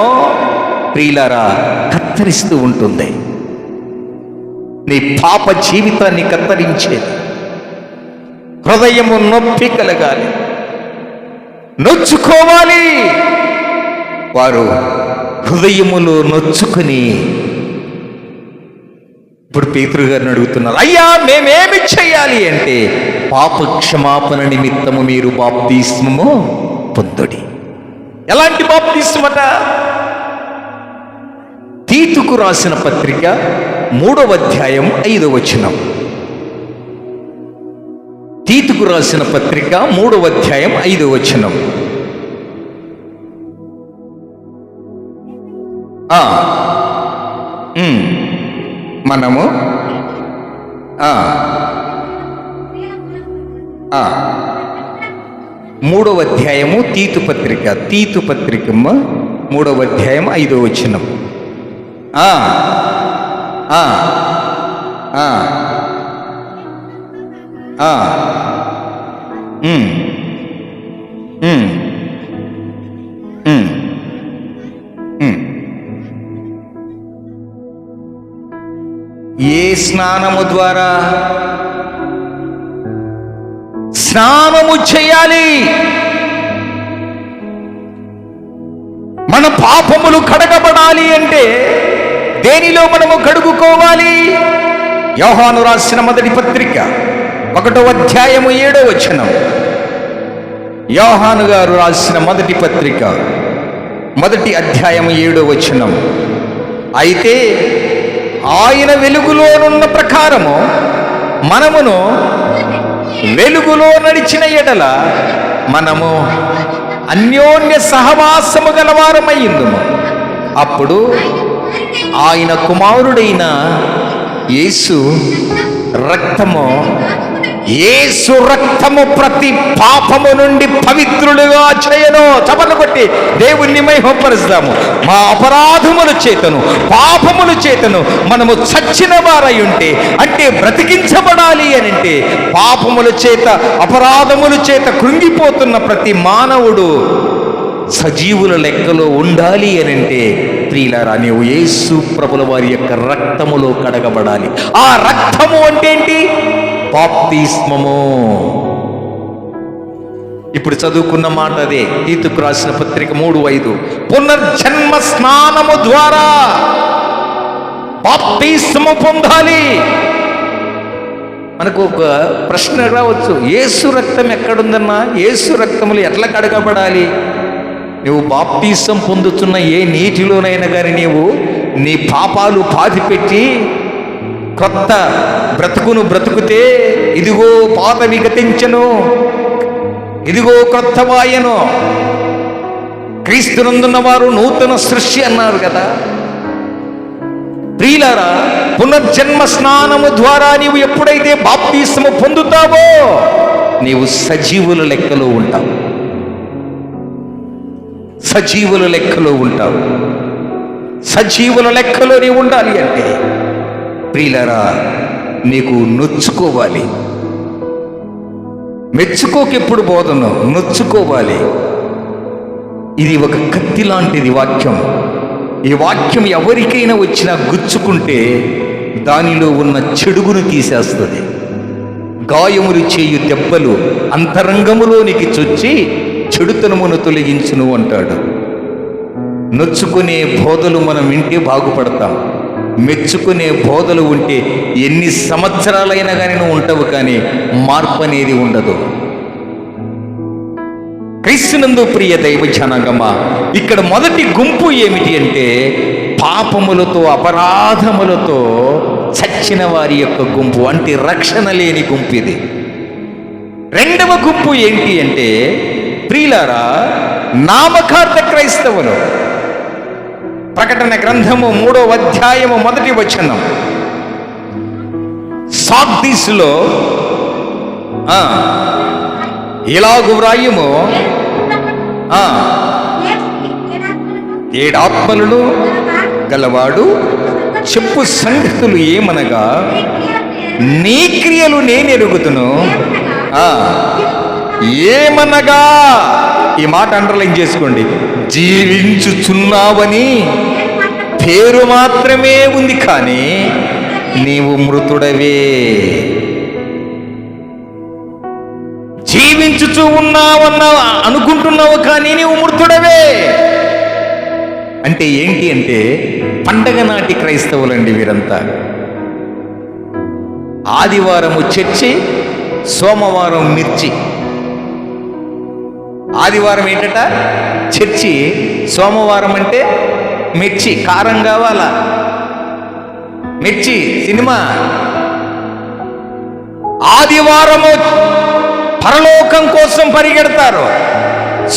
ప్రియులారా కత్తరిస్తూ ఉంటుంది, నీ పాప జీవితాన్ని కత్తరించేది. హృదయము నొప్పి కలగాలి, నొచ్చుకోవాలి. వారు హృదయములో నొచ్చుకుని ఇప్పుడు పేతురు గారిని అడుగుతున్నారు, అయ్యా మేమేమి చెయ్యాలి అంటే పాప క్షమాపణ నిమిత్తము మీరు బాప్తిస్మము పొందుడి. ఎలాంటి బాప్తిస్మట? తీతుకు రాసిన పత్రిక 3వ అధ్యాయం 5వ వచనం. తీతుకు రాసిన పత్రిక 3వ అధ్యాయం 5వ వచనం. మనము 3వ అధ్యాయము తీతు పత్రిక 3వ అధ్యాయం 5వ వచనం. ఏ స్నానము ద్వారా స్నానము చేయాలి? మన పాపములు కడగబడాలి అంటే దేనిలో మనము కడుగుకోవాలి? యోహాను రాసిన మొదటి పత్రిక 1వ అధ్యాయము 7వ వచనం. యోహాను గారు రాసిన మొదటి పత్రిక 1వ అధ్యాయము 7వ వచనం. అయితే ఆయన వెలుగులోనున్న ప్రకారము మనమును వెలుగులో నడిచిన ఎడల మనము అన్యోన్య సహవాసము గలవారమయ్యిందుము. అప్పుడు ఆయన కుమారుడైన యేసు రక్తము ప్రతి పాపము నుండి పవిత్రులుగా చేయను. చపలు కొట్టి దేవుణ్ణి మహిమపరుస్తాము. మా అపరాధముల చేతను పాపముల చేతను మనము చచ్చిన వారై ఉంటే, అంటే బ్రతికించబడాలి అని అంటే పాపముల చేత అపరాధముల చేత కృంగిపోతున్న ప్రతి మానవుడు సజీవుల లెక్కలో ఉండాలి అని అంటే ప్రియులారా, నీవు యేసు ప్రభుల వారి యొక్క రక్తములో కడగబడాలి. ఆ రక్తము అంటే ఏంటి? బాప్తిస్మము. ఇప్పుడు చదువుకున్న మాట అదే, తీతుకు రాసిన పత్రిక 3:5. పునర్జన్మ స్నానము ద్వారా బాప్తిస్మము పొందాలి. మనకు ఒక ప్రశ్న రావచ్చు, యేసు రక్తం ఎక్కడుందన్నా? యేసు రక్తములు ఎట్లా కడగబడాలి? నువ్వు బాప్తిసం పొందుతున్న ఏ నీటిలోనైనా కానీ నీవు నీ పాపాలు పాతిపెట్టి కొత్త బ్రతుకును బ్రతుకుతే, ఇదిగో పాత విగతించను, ఇదిగో క్రొత్త వాయను, క్రీస్తునందున్న వారు నూతన సృష్టి అన్నారు కదా. ప్రియులారా, పునర్జన్మ స్నానము ద్వారా నీవు ఎప్పుడైతే బాప్తిసము పొందుతావో నీవు సజీవుల లెక్కలో ఉంటావు. సజీవుల లెక్కలో ఉంటావు. సజీవుల లెక్కలో నీవు ఉండాలి అంటే ప్రియులారా, నీకు నొచ్చుకోవాలి. మెచ్చుకోకెప్పుడు బోధను, నొచ్చుకోవాలి. ఇది ఒక కత్తి లాంటిది వాక్యం. ఈ వాక్యం ఎవరికైనా వచ్చినా గుచ్చుకుంటే దానిలో ఉన్న చెడుగును తీసేస్తుంది. గాయములు చేయు దెబ్బలు అంతరంగములోనికి చొచ్చి చెడుతనమును తొలగించును అంటాడు. నొచ్చుకునే బోధలు మనం వింటే బాగుపడతాం. మెచ్చుకునే బోధలు ఉంటే ఎన్ని సంవత్సరాలైనా కానీ నువ్వు ఉంటావు, కానీ మార్పు అనేది ఉండదు. క్రీస్తునందు ప్రియ దైవ జనాంగమా, ఇక్కడ మొదటి గుంపు ఏమిటి అంటే పాపములతో అపరాధములతో చచ్చిన వారి యొక్క గుంపు, అంటే రక్షణ లేని గుంపు ఇది. రెండవ గుంపు ఏంటి అంటే ప్రియులారా, నామకార్థ క్రైస్తవులు. ప్రకటన గ్రంథము 3వ అధ్యాయము 1వ వచనం. సార్దీసులో ఇలాగు వ్రాయుము, 7 ఆత్మలను గలవాడు చెప్పు సంగతులు ఏమనగా, నీ క్రియలు నేనెరుగుదును. ఏమనగా, ఈ మాట అండర్లైన్ చేసుకోండి, జీవించుచున్నావని పేరు మాత్రమే ఉంది, కానీ నీవు మృతుడవే. జీవించుచూ ఉన్నావన్నా అనుకుంటున్నావు, కానీ నీవు మృతుడవే. అంటే ఏంటి అంటే పండగ నాటి క్రైస్తవులండి వీరంతా. ఆదివారము చర్చి, సోమవారం మిర్చి. ఆదివారం ఏంటట చర్చి, సోమవారం అంటే మిర్చి, కారం కావాలా, మిర్చి సినిమా. ఆదివారము పరలోకం కోసం పరిగెడతారు,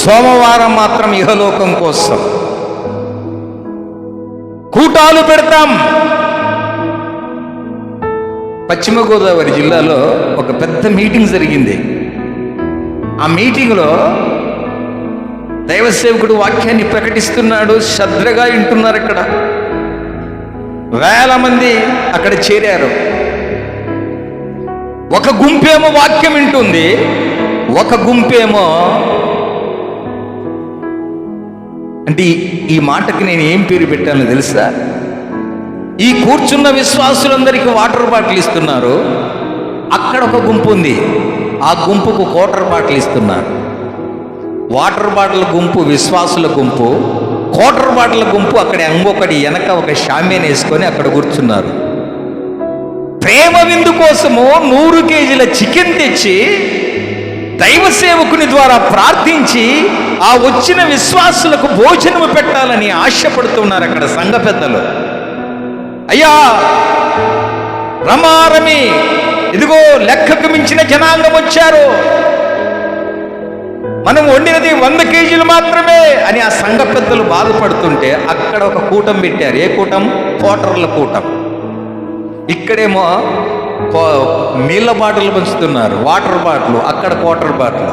సోమవారం మాత్రం ఇహలోకం కోసం. కూటాలు పెడతాం. పశ్చిమ గోదావరి జిల్లాలో ఒక పెద్ద మీటింగ్ జరిగింది. ఆ మీటింగ్లో దైవ సేవకుడు వాక్యాన్ని ప్రకటిస్తున్నాడు. శ్రద్ధగా వింటున్నారు. ఇక్కడ వేల మంది అక్కడ చేరారు. ఒక గుంపేమో వాక్యం వింటుంది, ఒక గుంపేమో అంటే ఈ మాటకి నేను ఏం పేరు పెట్టానో తెలుసా? ఈ కూర్చున్న విశ్వాసులందరికీ వాటర్ బాటిల్ ఇస్తున్నారు. అక్కడ ఒక గుంపు ఉంది, ఆ గుంపుకు క్వార్టర్ బాటిల్ ఇస్తున్నారు. వాటర్ బాటిల్ గుంపు విశ్వాసుల గుంపు, క్వార్టర్ బాటిల్ గుంపు అక్కడ ఇంకొకటి వెనక ఒక షామ్యాన్ వేసుకొని అక్కడ కూర్చున్నారు. ప్రేమ విందు కోసము 100 కేజీల చికెన్ తెచ్చి దైవ సేవకుని ద్వారా ప్రార్థించి ఆ వచ్చిన విశ్వాసులకు భోజనము పెట్టాలని ఆశపడుతున్నారు అక్కడ సంఘ పెద్దలు. అయ్యా రమారమి, ఇదిగో లెక్కకు మించిన జనాంగం వచ్చారు, మనం వండినది 100 కేజీలు మాత్రమే అని ఆ సంఘ పెద్దలు బాధపడుతుంటే అక్కడ ఒక కూటం పెట్టారు. ఏ కూటం? క్వార్టర్ల కూటం. ఇక్కడేమో నీళ్ళ బాటిల్ పంచుతున్నారు, వాటర్ బాటిల్, అక్కడ క్వార్టర్ బాటిల్.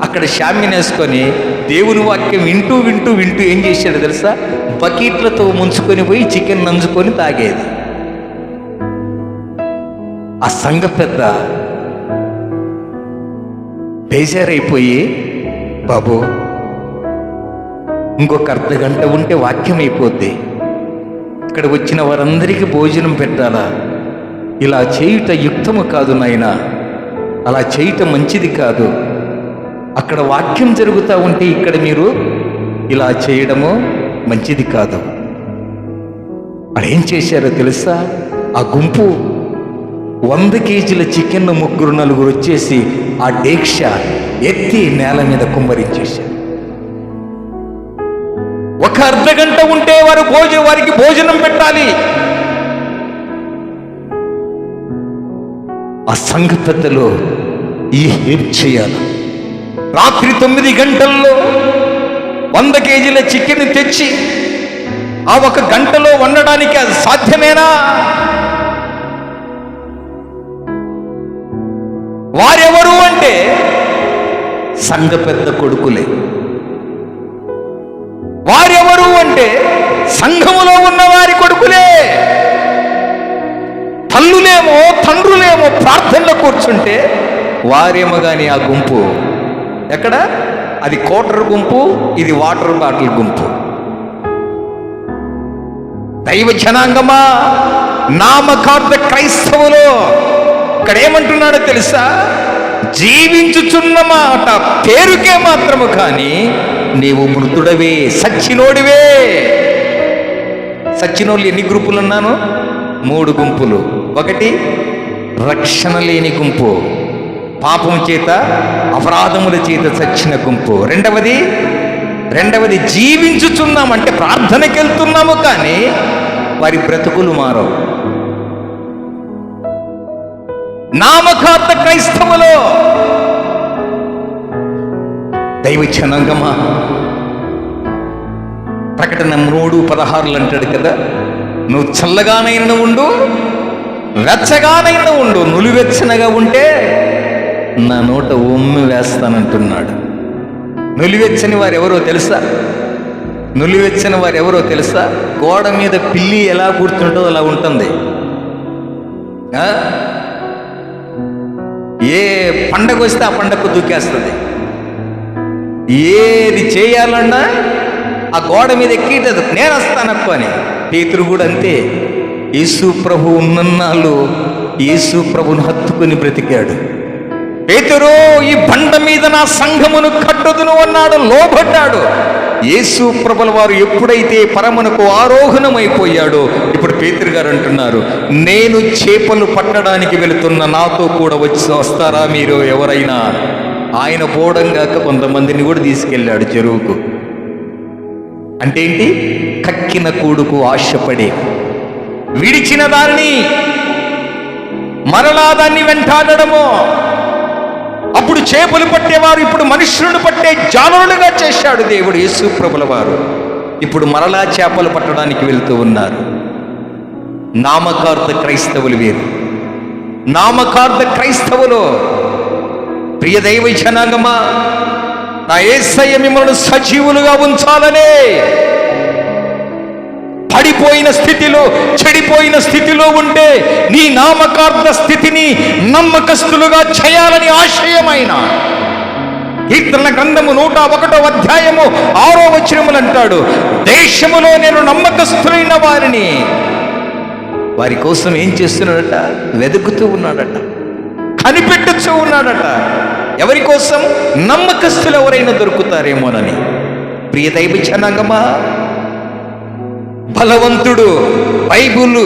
అక్కడ షామ్యాన్ వేసుకొని దేవుని వాక్యం వింటూ వింటూ వింటూ ఏం చేశాడు తెలుసా? బకెట్లతో ముంచుకొని పోయి చికెన్ నంచుకొని తాగేది. ఆ సంఘ పెద్ద బేజారైపోయి, బాబు ఇంకొక అర్ధగంట ఉంటే వాక్యం అయిపోద్ది, ఇక్కడ వచ్చిన వారందరికీ భోజనం పెట్టాలా, ఇలా చేయుట యుక్తము కాదు నాయనా, అలా చేయుట మంచిది కాదు, అక్కడ వాక్యం జరుగుతూ ఉంటే ఇక్కడ మీరు ఇలా చేయడము మంచిది కాదు. అదేం చేశారో తెలుసా? ఆ గుంపు 100 కేజీల చికెన్ 3-4 వచ్చేసి ఆ డేక్ష ఎత్తి నేల మీద కుమ్మరించేశారు. ఒక అర్ధగంట ఉంటే వారికి భోజనం పెట్టాలి. ఆ సంఘ పెద్దలు ఏం చేయాలి? రాత్రి 9 గంటల్లో 100 కేజీల చికెన్ తెచ్చి ఆ 1 గంటలో వండడానికి అది సాధ్యమేనా? వారెవరు అంటే సంఘ పెద్ద కొడుకులే. వారెవరు అంటే సంఘములో ఉన్న వారి కొడుకులే. తల్లులేమో తండ్రులేమో ప్రార్థనలో కూర్చుంటే వారేమో గాని ఆ గుంపు ఎక్కడ? అది కోటర్ గుంపు, ఇది వాటర్ బాటిల్ గుంపు. దైవ జనాంగమా, నామకార్థ క్రైస్తవులు ఇక్కడ ఏమంటున్నాడో తెలుసా? జీవించుచున్న మాట పేరుకే మాత్రము, కానీ నీవు మృతుడవే, సచ్చినోడివే. సచ్చినోళ్ళు ఎన్ని గ్రూపులు ఉన్నాను? 3 గుంపులు. ఒకటి రక్షణ లేని గుంపు, పాపం చేత అపరాధముల చేత చచ్చిన గుంపు. రెండవది జీవించుచున్నాం అంటే ప్రార్థనకి వెళ్తున్నాము, కానీ వారి బ్రతుకులు మారవు. నామకార్థ క్రైస్తవులు. దైవ జనాంగమా, ప్రకటన 3:16 అంటాడు కదా, నువ్వు చల్లగానైనా ఉండు, వెచ్చగానైనా ఉండు, నులివెచ్చనగా ఉంటే నా నోట ఉమ్మి వేస్తానంటున్నాడు. నులివెచ్చని వారు ఎవరో తెలుసా? నులివెచ్చని వారు ఎవరో తెలుసా? గోడ మీద పిల్లి ఎలా కూర్చుంటుందో అలా ఉంటుంది. ఏ పండగ వస్తే ఆ పండగకు దూకేస్తుంది. ఏది చేయాలన్నా ఆ గోడ మీద ఎక్కిటది, నేను వస్తానక్కు అని. పేతురు కూడా అంతే. యేసు ప్రభు ఉన్నన్నాళ్ళు యేసు ప్రభును హత్తుకుని బ్రతికాడు. పేతురు, ఈ బండ మీద నా సంఘమును కట్టుదును అన్నాడు, లోబడ్డాడు. యేసు ప్రభుల వారు ఎప్పుడైతే పరమునకు ఆరోహణమైపోయాడో, ఇప్పుడు పేతురు గారు అంటున్నారు, నేను చేపలు పట్టడానికి వెళుతున్న, నాతో కూడా వస్తారా మీరు ఎవరైనా? ఆయన పోవడంగాక కొంతమందిని కూడా తీసుకెళ్ళాడు చెరువుకు. అంటే ఏంటి? కక్కిన కూడుకు ఆశపడి విడిచిన దాన్ని మరలా దాన్ని వెంటాడడము. అప్పుడు చేపలు పట్టేవారు ఇప్పుడు మనుష్యులను పట్టే జానులుగా చేశాడు దేవుడు. యేసు ప్రభుల వారు ఇప్పుడు మరలా చేపలు పట్టడానికి వెళ్తూ ఉన్నారు. నామకార్థ క్రైస్తవులు వీరు. నామకార్థ క్రైస్తవులు. ప్రియ దైవ జనాంగమా, నా యేసయ్య మిమ్మల్ని సజీవులుగా ఉంచాలనే, పడిపోయిన స్థితిలో, చెడిపోయిన స్థితిలో ఉంటే నీ నామకార్థ స్థితిని నమ్మకస్తులుగా చేయాలని ఆశయమైన కీర్తన గ్రంథము 101వ అధ్యాయము 6వ వచనములు అంటాడు, దేశములో నేను నమ్మకస్తులైన వారిని, వారి కోసం ఏం చేస్తున్నాడట? వెతుకుతూ ఉన్నాడట, కనిపెట్టుతూ ఉన్నాడట. ఎవరి కోసం? నమ్మకస్తులు ఎవరైనా దొరుకుతారేమోనని. ప్రియ దైవ జనాంగమా, బలవంతుడు, బైబుల్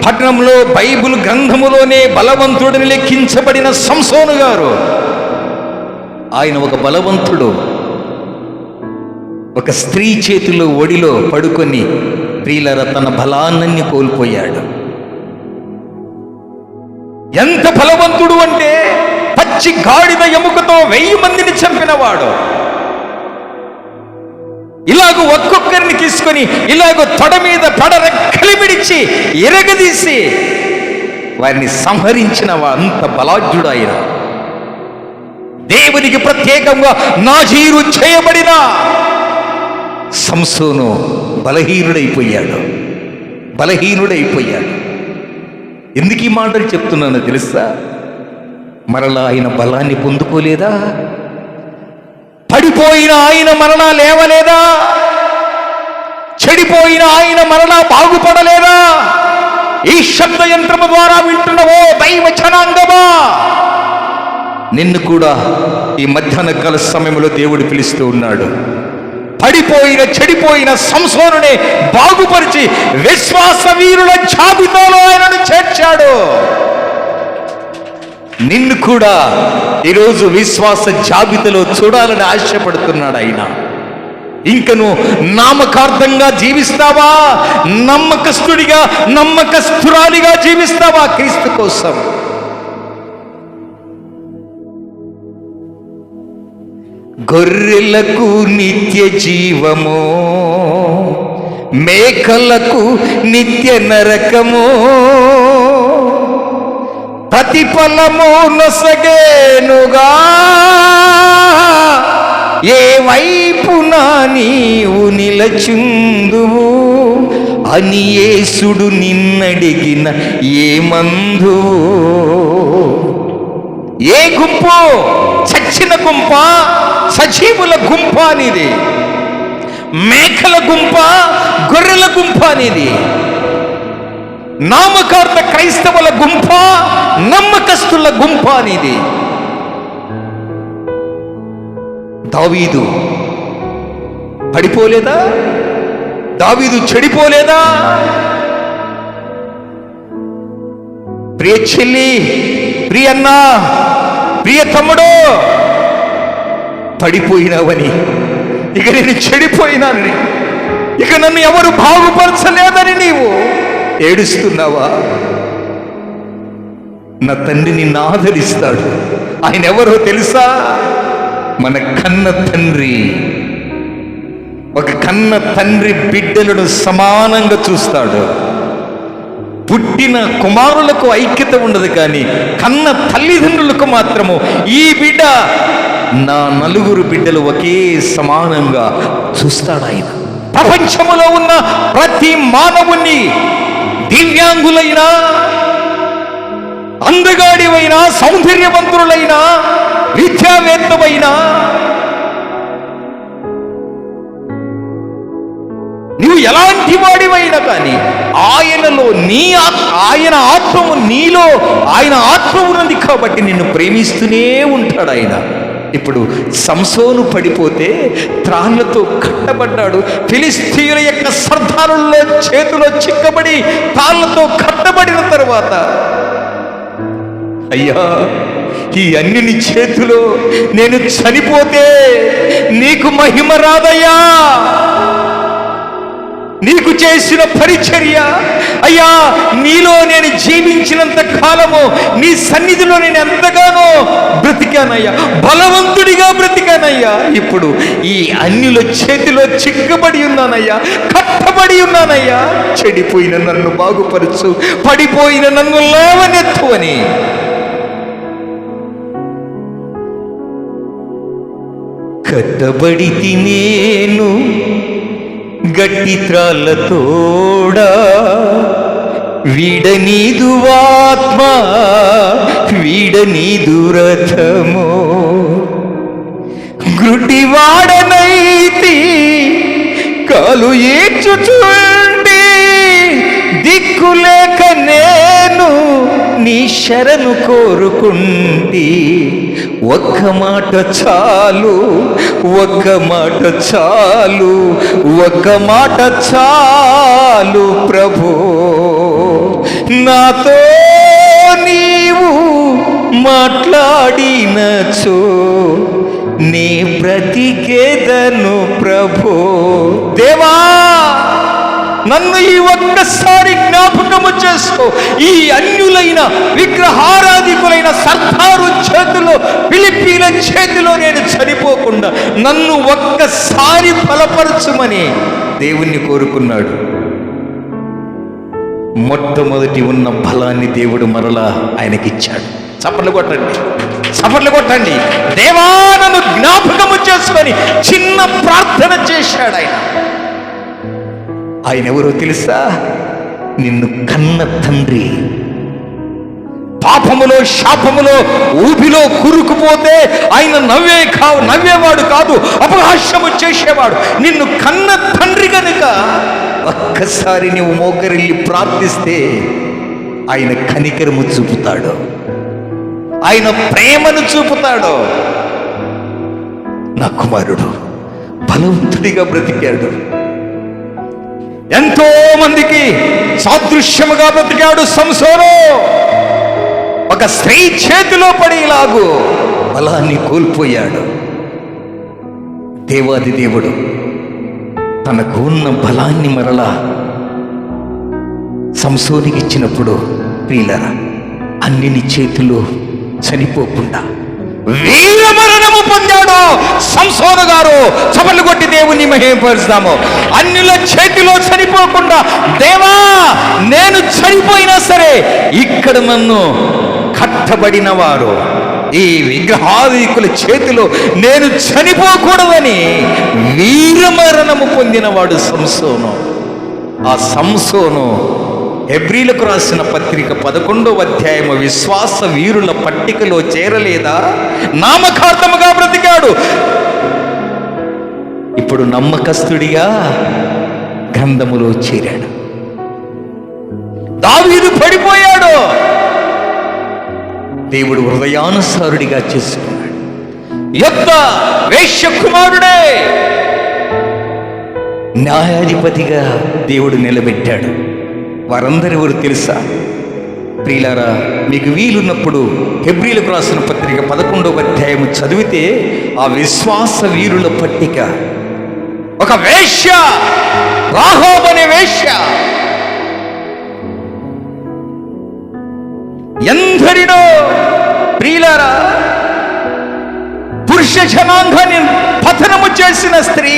పట్టణంలో బైబుల్ గ్రంథములోనే బలవంతుడిని లెక్కించబడిన సంసోను గారు, ఆయన ఒక బలవంతుడు. ఒక స్త్రీ చేతిలో ఒడిలో పడుకొని ప్రియులరా తన బలాన్ని కోల్పోయాడు. ఎంత బలవంతుడు అంటే పచ్చి గాడిద ఎముకతో 1000 మందిని చంపినవాడు. ఇలాగూ ఒక్కొక్కరిని తీసుకొని ఇలాగూ తొడ మీద పడరెక్కలి విడిచి ఎరగదీసి వారిని సంహరించిన అంత బలాఢ్యుడు ఆయన. దేవునికి ప్రత్యేకంగా నాజీరు చేయబడిన సంసోను బలహీనుడైపోయాడు. ఎందుకు ఈ మాటలు చెప్తున్నానో తెలుసా? మరలా ఆయన బలాన్ని పొందుకోలేదా? పడిపోయిన ఆయన మరలా లేవలేదా? చెడిపోయిన ఆయన మరలా బాగుపడలేదా? ఈ శబ్ద యంత్రము ద్వారా వింటున్నవో దైవ జనాంగమా, నిన్ను కూడా ఈ మధ్యాహ్న కాల సమయంలో దేవుడు పిలుస్తూ ఉన్నాడు. పడిపోయిన చెడిపోయిన సంసోనునే బాగుపరిచి విశ్వాస వీరుల జాబితాలో ఆయనను చేర్చాడు. నిన్ను కూడా ఈరోజు విశ్వాస జాబితాలో చూడాలని ఆశపడుతున్నాడు ఆయన. ఇంకను నామకార్థంగా జీవిస్తావా? నమ్మకస్తుడిగా, నమ్మకస్తురాలిగా జీవిస్తావా క్రీస్తు కోసం? గొర్రెలకు నిత్య జీవము, మేకలకు నిత్య నరకము, ప్రతిఫలము నొసగేనుగా, ఏ వైపున నీవు నిలచుందువు అని యేసుడు నిన్నడిగిన ఏమందువు. ఏ గుంపు? చచ్చిన గుంప, సజీవుల గుంప అనేది, మేకల గుంప, గొర్రెల గుంప అనేది, నామకార్థ క్రైస్తవుల గుంప, నమ్మకస్తుల గుంప అనేది. దావీదు పడిపోలేదా? దావీదు చెడిపోలేదా? ప్రియ చెల్లి, ప్రియ అన్నా, ప్రియ తమ్ముడు, పడిపోయినావని, ఇక నేను చెడిపోయినానని, ఇక నన్ను ఎవరు బాగుపరచలేదని నీవు ఏడుస్తున్నావా? నా తండ్రి నిన్ను ఆదరిస్తాడు. ఆయన ఎవరో తెలుసా? మన కన్న తండ్రి. ఒక కన్న తండ్రి బిడ్డలను సమానంగా చూస్తాడు. పుట్టిన కుమారులకు ఐక్యత ఉండదు, కానీ కన్న తల్లిదండ్రులకు మాత్రము ఈ బిడ్డ, నా నలుగురు బిడ్డలు ఒకే సమానంగా చూస్తాడు ఆయన. ప్రపంచములో ఉన్న ప్రతి మానవుణ్ణి, దివ్యాంగులైనా, అందగాడివైనా, సౌందర్యవంతులైనా, విద్యావేత్తమైనా, నీవు ఎలాంటి వాడివైనా కానీ ఆయనలో ఆయన ఆత్మము నీలో, ఆయన ఆత్మ ఉన్నది కాబట్టి నిన్ను ప్రేమిస్తూనే ఉంటాడు ఆయన. ఇప్పుడు సంసోను పడిపోతే త్రాళ్లతో కట్టబడ్డాడు. ఫిలిస్తీయుల యొక్క సర్దారుల్లో చేతిలో చిక్కబడి తాళ్లతో కట్టబడిన తర్వాత, అయ్యా, ఈ అన్యుని చేతిలో నేను చనిపోతే నీకు మహిమ రాదయ్యా, నీకు చేసిన పరిచర్య, అయ్యా, నీలో నేను జీవించినంత కాలము నీ సన్నిధిలో నేను ఎంతగానో బ్రతికానయ్యా, బలవంతుడిగా బ్రతికానయ్యా. ఇప్పుడు ఈ అన్యుల చేతిలో చిక్కబడి ఉన్నానయ్యా, కట్టబడి ఉన్నానయ్యా. చెడిపోయిన నన్ను బాగుపరచు, పడిపోయిన నన్ను లేవనెత్తు అని కట్టబడి నేను గట్టి త్రాళ్ళతోడా, వీడనీదు ఆత్మ, వీడనీదు రథము, గుడ్డివాడనైతి కాలు ఏడ్చుచుండి, దిక్కులేక నేను నీ శరణు కోరుకుంటి. ఒక్క మాట చాలు, ఒక్క మాట చాలు, ఒక్క మాట చాలు ప్రభు, నాతో నీవు మాట్లాడినచో నీ బ్రతికేదను ప్రభు. దేవా, నన్ను ఈ ఒక్కసారి జ్ఞాపకము చేసుకో. ఈ అన్యులైన విగ్రహారాధికులైన సర్దారు చేతిలో, ఫిలిప్పీల చేతిలో నేను చనిపోకుండా నన్ను ఒక్కసారి బలపరచుమని దేవుణ్ణి కోరుకున్నాడు. మొట్టమొదటి ఉన్న బలాన్ని దేవుడు మరలా ఆయనకిచ్చాడు. చప్పట్లు కొట్టండి, చప్పట్లు కొట్టండి. దేవా, నన్ను జ్ఞాపకము చేసుకొని చిన్న ప్రార్థన చేశాడు ఆయన. ఆయన ఎవరో తెలుసా? నిన్ను కన్న తండ్రి. పాపములో, శాపములో, ఊబిలో కురుకుపోతే ఆయన నవ్వేవాడు కాదు, అపహాస్యము చేసేవాడు. నిన్ను కన్న తండ్రి కనుక ఒక్కసారి నువ్వు మోకరిల్లి ప్రార్థిస్తే ఆయన కనికరము చూపుతాడు, ఆయన ప్రేమను చూపుతాడు. నా కుమారుడు బలవంతుడిగా బ్రతికాడు, ఎంతో మందికి సాదృశ్యముగా బ్రతికాడు సంసోను. ఒక స్త్రీ చేతిలో పడేలాగు బలాన్ని కోల్పోయాడు. దేవాది దేవుడు తనకు ఉన్న బలాన్ని మరలా సంసోనికి ఇచ్చినప్పుడు, ప్రియులరా, అన్నిని చేతిలో చనిపోకుండా వీరమరణము పొందాడు సంసోను గారు. చపలు కొట్టి దేవుణ్ణి మహిమపరుస్తాము. అన్యుల చేతిలో చనిపోకుండా, దేవా, నేను చనిపోయినా సరే ఇక్కడ నన్ను కట్టబడిన వారు, ఈ విగ్రహాదికుల చేతిలో నేను చనిపోకూడదని వీరమరణము పొందినవాడు సంసోను. ఆ సంసోను హెబ్రీలకు రాసిన పత్రిక 11వ అధ్యాయము విశ్వాస వీరుల పట్టికలో చేరలేదా? నామకార్థముగా బ్రతికాడు, ఇప్పుడు నమ్మకస్తుడిగా గ్రంథములో చేరాడు. దావీదు పడిపోయాడు, దేవుడు హృదయానుసారుడిగా చేసుకున్నాడు. యొద్ద వేశ్య కుమారుడే న్యాయాధిపతిగా దేవుడు నిలబెట్టాడు. వారందరెవరు తెలుసా? ప్రియులారా, మీకు వీలున్నప్పుడు హెబ్రీలకు రాసిన పత్రిక 11వ అధ్యాయము చదివితే ఆ విశ్వాస వీరుల పట్టిక, ఒక వేశ్య, రాహాబు అనే వేశ్య, ఎందరినో ప్రియులారా పురుష జనాంగాన్ని పతనము చేసిన స్త్రీ,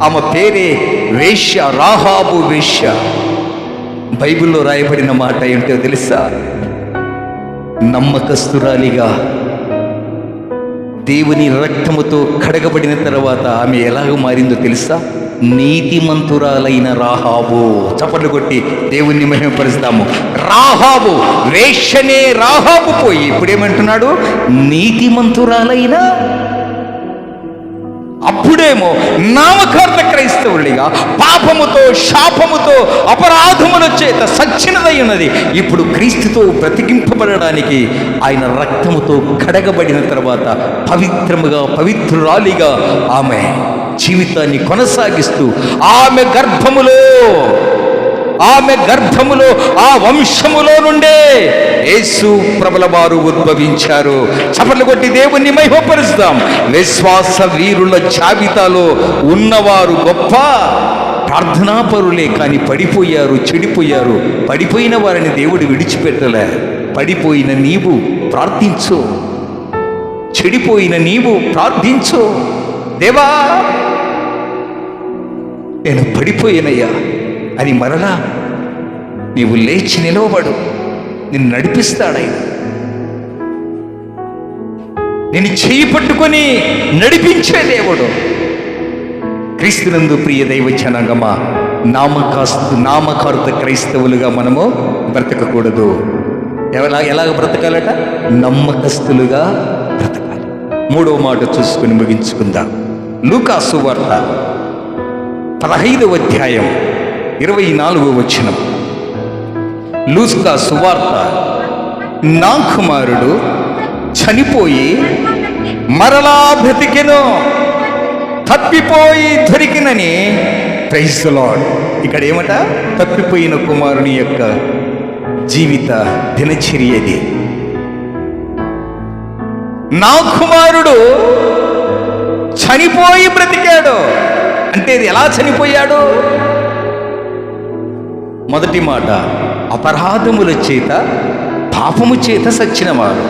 ఆమె పేరే వేశ్య, రాహాబు వేశ్య. బైబిల్లో రాయబడిన మాట ఏంటో తెలుసా? నమ్మకస్తురాలిగా దేవుని రక్తముతో కడగబడిన తర్వాత ఆమె ఎలాగ మారిందో తెలుసా? నీతిమంతురాలైన రాహాబు. చప్పట్లు కొట్టి దేవుణ్ణి మహిమపరుస్తాము. రాహాబు వేశ్యనే రాహాబు పోయి ఇప్పుడేమంటున్నాడు? నీతిమంతురాలైన. అప్పుడేమో నామకార్థ క్రైస్తవుడిగా పాపముతో శాపముతో అపరాధముల చేత సచ్చినదై ఉన్నది. ఇప్పుడు క్రీస్తుతో బ్రతికింపబడడానికి ఆయన రక్తముతో కడగబడిన తర్వాత పవిత్రముగా పవిత్రురాలిగా ఆమె జీవితాన్ని కొనసాగిస్తూ ఆమె గర్భములో ఆ వంశములో నుండే యేసు ప్రభుల వారు ఉద్భవించారు. చప్పట్లు కొట్టి దేవుణ్ణి మహిమపరుస్తాం. విశ్వాస వీరుల జాబితాలో ఉన్నవారు గొప్ప ప్రార్థనాపరులే, కానీ పడిపోయారు, చెడిపోయారు. పడిపోయిన వారిని దేవుడు విడిచిపెట్టలే. పడిపోయిన నీవు ప్రార్థించు, చెడిపోయిన నీవు ప్రార్థించు. దేవా, నేను పడిపోయానయ్యా అని మరలా నీవు లేచి నిలవబడు. నిన్ను నడిపిస్తాడాయన. నేను చేయి పట్టుకొని నడిపించే దేవుడు. క్రీస్తునందు ప్రియ దైవ జనాంగమా, నామకార్థ క్రైస్తవులుగా మనము బ్రతకకూడదు. ఎలాగ బ్రతకాలట? నమ్మకస్తులుగా బ్రతకాలి. 3వ మాట చూసుకుని ముగించుకుందాం. లూకా సువార్త 15వ అధ్యాయం 24వ వచనం. లూకా సువార్త, నా కుమారుడు చనిపోయి మరలా బ్రతికెను, తప్పిపోయి దొరికినని. Praise the lord. ఇక్కడ ఏమట? తప్పిపోయిన కుమారుని యొక్క జీవిత దినచర్యది. నా కుమారుడు చనిపోయి బ్రతికాడు అంటే ఇది ఎలా చనిపోయాడు? మొదటి మాట, అపరాధముల చేత పాపము చేత సచ్చినవాడు.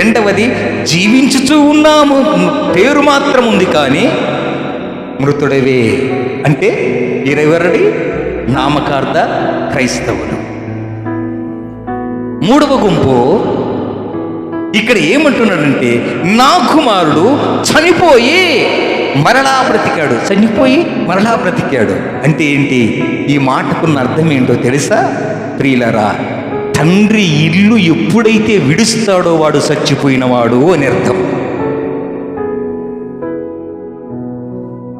రెండవది జీవించుచూ ఉన్నాము, పేరు మాత్రం ఉంది కానీ మృతుడవే. అంటే ఇరవరడి నామకార్థ క్రైస్తవులు. 3వ గుంపు ఇక్కడ ఏమంటున్నాడంటే, నా కుమారుడు చనిపోయి మరలా బ్రతికాడు. చనిపోయి మరలా బ్రతికాడు అంటే ఏంటి? ఈ మాటకున్న అర్థం ఏంటో తెలుసా ప్రియులరా? తండ్రి ఇల్లు ఎప్పుడైతే విడుస్తాడో వాడు చచ్చిపోయినవాడు అని అర్థం.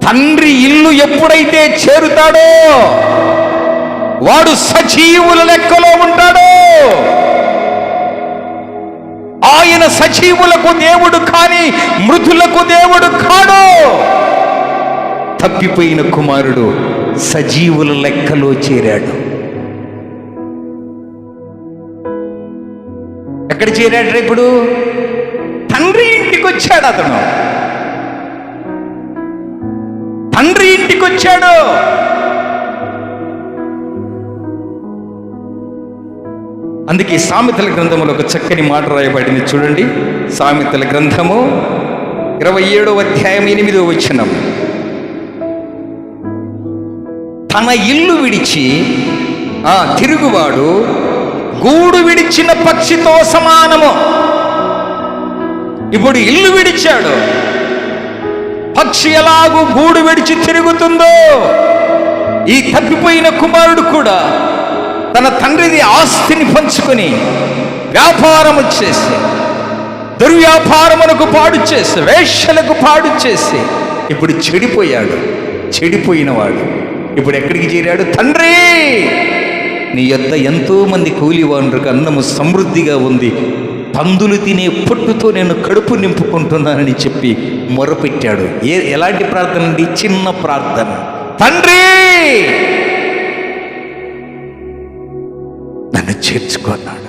తండ్రి ఇల్లు ఎప్పుడైతే చేరుతాడో వాడు సజీవుల లెక్కలో ఉంటాడు. ఆయన సజీవులకు దేవుడు కానీ మృతులకు దేవుడు కాడు. తప్పిపోయిన కుమారుడు సజీవుల లెక్కలో చేరాడు. ఎక్కడ చేరాడు? ఇప్పుడు తండ్రి ఇంటికి వచ్చాడు. అతను తండ్రి ఇంటికి వచ్చాడు. అందుకే సామెతల గ్రంథములో ఒక చక్కని మాట రాయబడింది చూడండి. సామెతల గ్రంథము 27వ అధ్యాయం 8వ వచనం. తన ఇల్లు విడిచి తిరుగువాడు గూడు విడిచిన పక్షితో సమానము. ఇప్పుడు ఇల్లు విడిచాడు. పక్షి ఎలాగూ గూడు విడిచి తిరుగుతుందో ఈ తప్పిపోయిన కుమారుడు కూడా తన తండ్రిది ఆస్తిని పంచుకొని వ్యాపారము చేసి, దుర్వ్యాపారమునకు పాడు చేసి, వేశ్యలకు పాడు చేసి ఇప్పుడు చెడిపోయినవాడు ఇప్పుడు ఎక్కడికి చేరాడు? తండ్రి, నీ యొద్ద ఎంతో మంది కూలివానులకు అన్నము సమృద్ధిగా ఉంది, పందులు తినే పొట్టుతో నేను కడుపు నింపుకుంటున్నానని చెప్పి మొరపెట్టాడు. ఎలాంటి ప్రార్థన అండి? చిన్న ప్రార్థన. తండ్రి, నన్ను చేర్చుకున్నాడు.